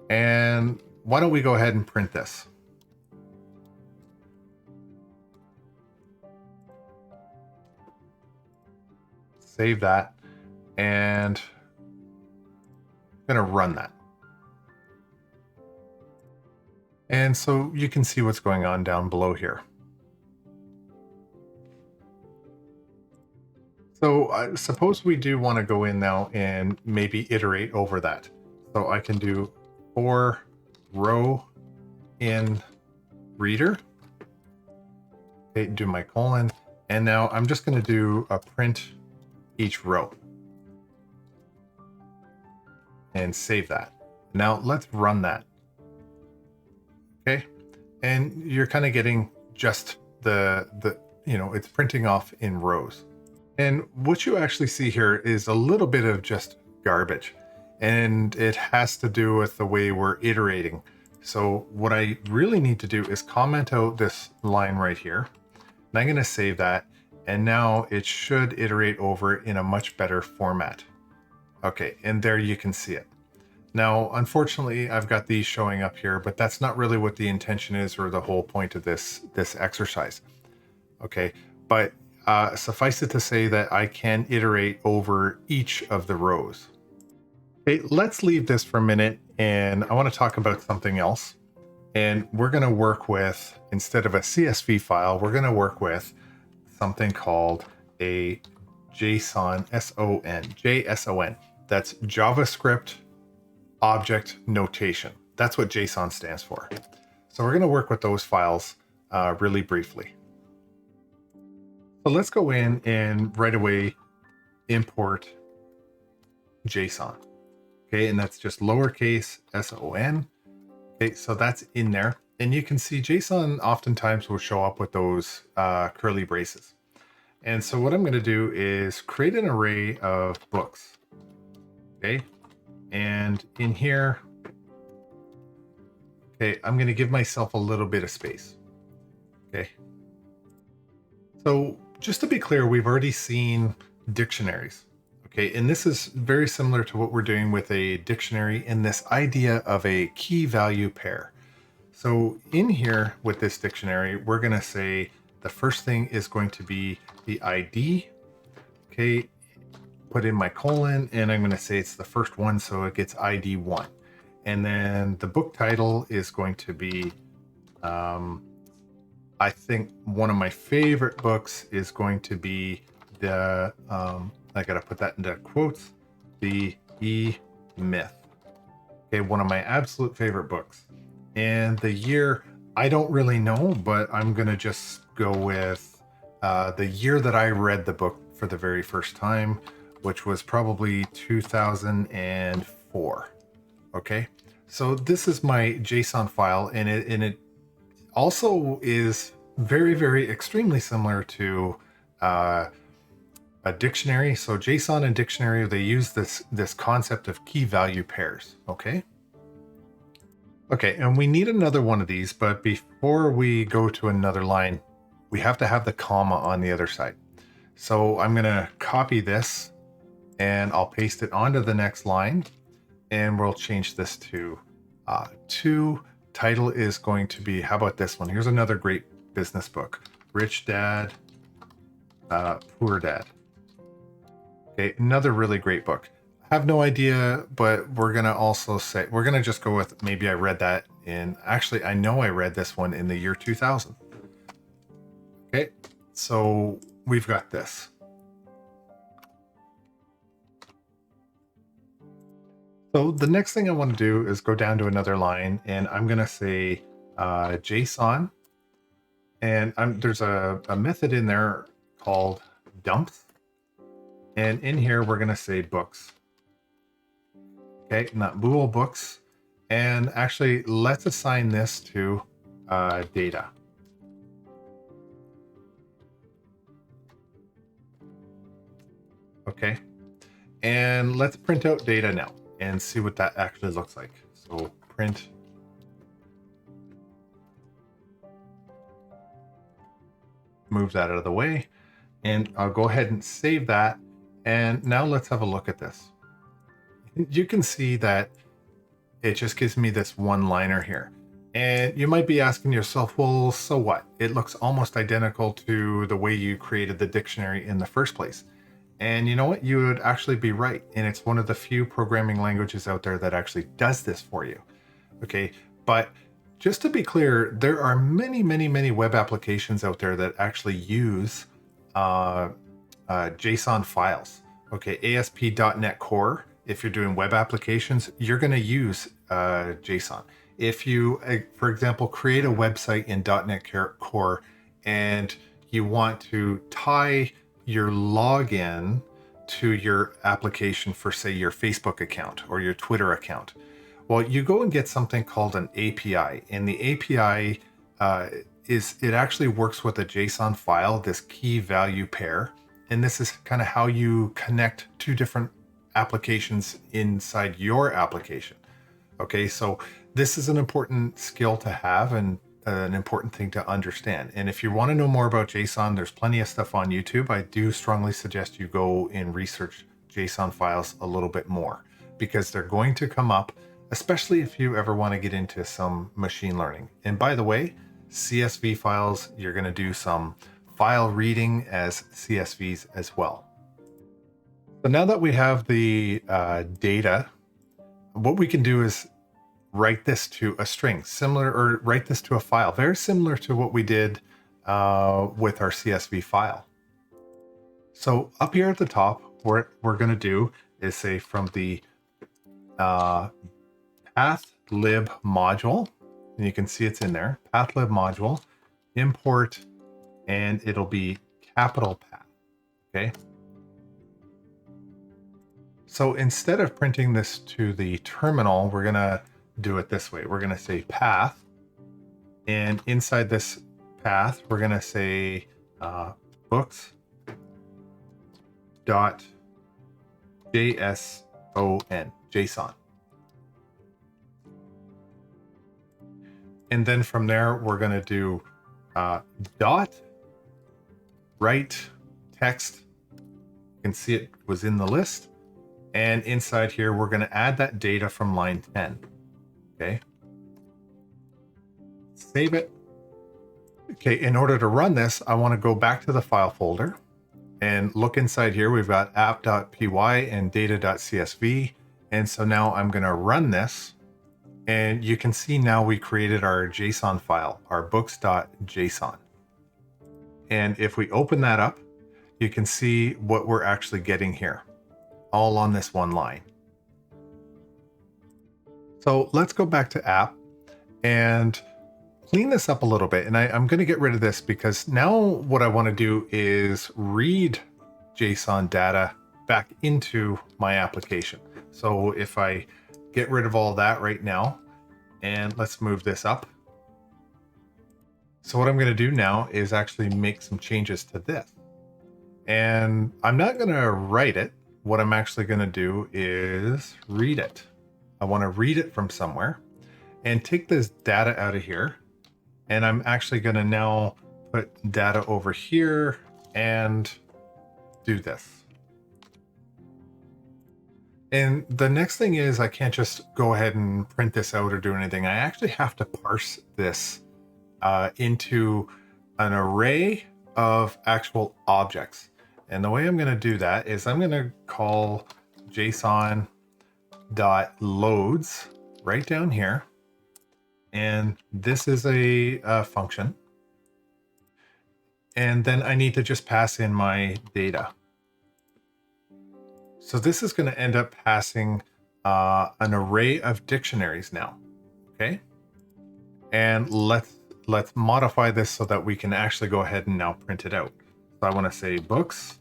And why don't we go ahead and print this? Save that. And I'm going to run that. And so you can see what's going on down below here. So suppose we do want to go in now and maybe iterate over that. So I can do for row in reader. Okay, do my colon. And now I'm just going to do a print each row. And save that. Now let's run that. Okay. And you're kind of getting just it's printing off in rows. And what you actually see here is a little bit of just garbage, and it has to do with the way we're iterating. So what I really need to do is comment out this line right here. And I'm going to save that. And now it should iterate over in a much better format. Okay. And there you can see it. Now, unfortunately, I've got these showing up here, but that's not really what the intention is or the whole point of this exercise. Okay. But suffice it to say that I can iterate over each of the rows. Okay, let's leave this for a minute, and I want to talk about something else. And we're going to work with, instead of a CSV file, we're going to work with something called a JSON, JSON. That's JavaScript Object Notation. That's what JSON stands for. So we're going to work with those files really briefly. So let's go in and right away import JSON. Okay, and that's just lowercase son. Okay, so that's in there. And you can see JSON oftentimes will show up with those curly braces. And so what I'm going to do is create an array of books. Okay, and in here, okay, I'm going to give myself a little bit of space. Okay. So just to be clear, we've already seen dictionaries. Okay, and this is very similar to what we're doing with a dictionary in this idea of a key value pair. So in here with this dictionary, we're going to say the first thing is going to be the ID. Okay, put in my colon, and I'm going to say it's the first one, so it gets ID 1. And then the book title is going to be, I think one of my favorite books is going to be the, I got to put that into quotes, the E-Myth. Okay, one of my absolute favorite books. And the year, I don't really know, but I'm going to just go with the year that I read the book for the very first time, which was probably 2004. Okay, so this is my JSON file, and it also is very, very extremely similar to a dictionary. So JSON and dictionary, they use this concept of key value pairs. Okay. Okay, and we need another one of these, but before we go to another line, we have to have the comma on the other side. So I'm going to copy this and I'll paste it onto the next line, and we'll change this to title is going to be, how about this one? Here's another great business book, Rich Dad, Poor Dad. Okay, another really great book. I have no idea, but we're going to also say, we're going to just go with, maybe I read that in, actually, I know I read this one in the year 2000. Okay, so we've got this. So the next thing I want to do is go down to another line, and I'm going to say JSON, and there's a method in there called dumps, and in here we're going to say books. Okay, not bool books, and actually let's assign this to data. Okay, and let's print out data now and see what that actually looks like. So print move that out of the way, and I'll go ahead and save that. And now let's have a look at this. You can see that it just gives me this one-liner here. And you might be asking yourself, well, so what? It looks almost identical to the way you created the dictionary in the first place. And you know what? You would actually be right. And it's one of the few programming languages out there that actually does this for you. Okay, but just to be clear, there are many, many, many web applications out there that actually use JSON files. Okay, ASP.NET Core, if you're doing web applications, you're going to use JSON. If you, for example, create a website in .NET Core and you want to tie your login to your application for, say, your Facebook account or your Twitter account, well, you go and get something called an API, and the API it actually works with a JSON file, this key value pair, and this is kind of how you connect two different applications inside your application. Okay, so this is an important skill to have and an important thing to understand. And if you want to know more about JSON, there's plenty of stuff on YouTube. I do strongly suggest you go and research JSON files a little bit more, because they're going to come up, especially if you ever want to get into some machine learning. And by the way, CSV files, you're going to do some file reading as CSVs as well. So now that we have the data, what we can do is write this to a string, similar, or write this to a file, very similar to what we did with our CSV file. So up here at the top, what we're going to do is say from the path lib module, and you can see it's in there, path lib module, import, and it'll be capital path. Okay. So instead of printing this to the terminal, we're going to do it this way. We're going to say path, and inside this path, we're going to say books dot JSON. And then from there, we're going to do dot write text. You can see it was in the list. And inside here, we're going to add that data from line 10. Okay. Save it. Okay, in order to run this, I want to go back to the file folder and look inside here. We've got app.py and data.csv. And so now I'm going to run this. And you can see now we created our JSON file, our books.json. And if we open that up, you can see what we're actually getting here, all on this one line. So let's go back to app and clean this up a little bit. And I'm going to get rid of this because now what I want to do is read JSON data back into my application. So if I get rid of all that right now, and let's move this up. So what I'm going to do now is actually make some changes to this. And I'm not going to write it. What I'm actually going to do is read it. I want to read it from somewhere and take this data out of here. And I'm actually going to now put data over here and do this. And the next thing is I can't just go ahead and print this out or do anything. I actually have to parse this into an array of actual objects. And the way I'm going to do that is I'm going to call json.loads right down here. And this is a function. And then I need to just pass in my data. So this is going to end up passing an array of dictionaries now. Okay. And let's modify this so that we can actually go ahead and now print it out. So I want to say books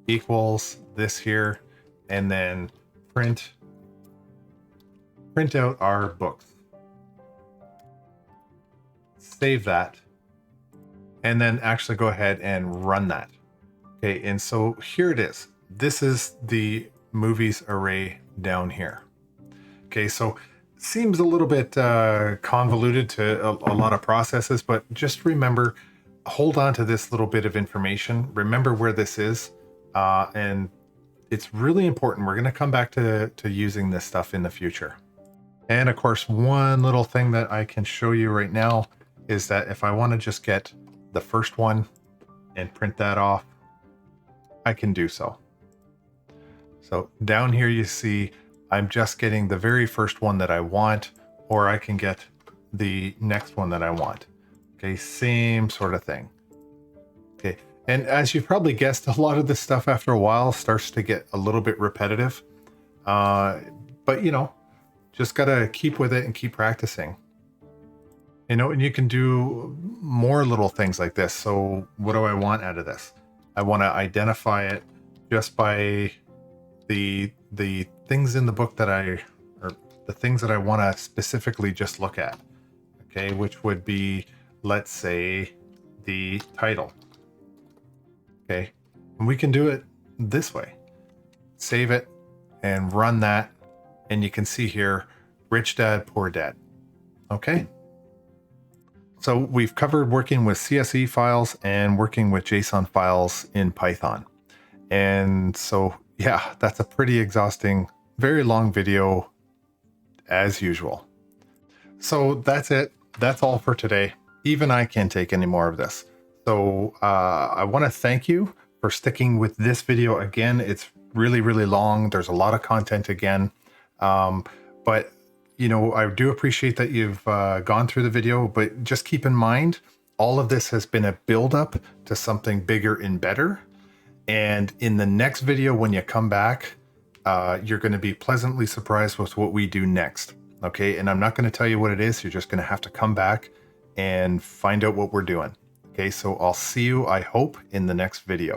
equals this here, and then print out our books. Save that, and then actually go ahead and run that. Okay, and so here it is. This is the movies array down here. Okay, so seems a little bit convoluted to a lot of processes, but just remember, hold on to this little bit of information. Remember where this is, and it's really important. We're going to come back to using this stuff in the future. And of course, one little thing that I can show you right now is that if I want to just get the first one and print that off, I can do so. So down here you see I'm just getting the very first one that I want, or I can get the next one that I want. Okay, same sort of thing. Okay, and as you've probably guessed, a lot of this stuff after a while starts to get a little bit repetitive. But you know, just gotta keep with it and keep practicing. You know, and you can do more little things like this. So what do I want out of this? I want to identify it just by the things in the book that or the things that I want to specifically just look at. Okay, which would be, let's say, the title. Okay, and we can do it this way. Save it and run that, and you can see here, Rich Dad, Poor Dad. Okay. So we've covered working with CSV files and working with JSON files in Python. And so, yeah, that's a pretty exhausting, very long video as usual. So that's it. That's all for today. Even I can't take any more of this. So I want to thank you for sticking with this video again. It's really, really long. There's a lot of content again. But you know, I do appreciate that you've gone through the video, but just keep in mind, all of this has been a build-up to something bigger and better. And in the next video, when you come back, you're going to be pleasantly surprised with what we do next. Okay, and I'm not going to tell you what it is. You're just going to have to come back and find out what we're doing. Okay, so I'll see you, I hope, in the next video.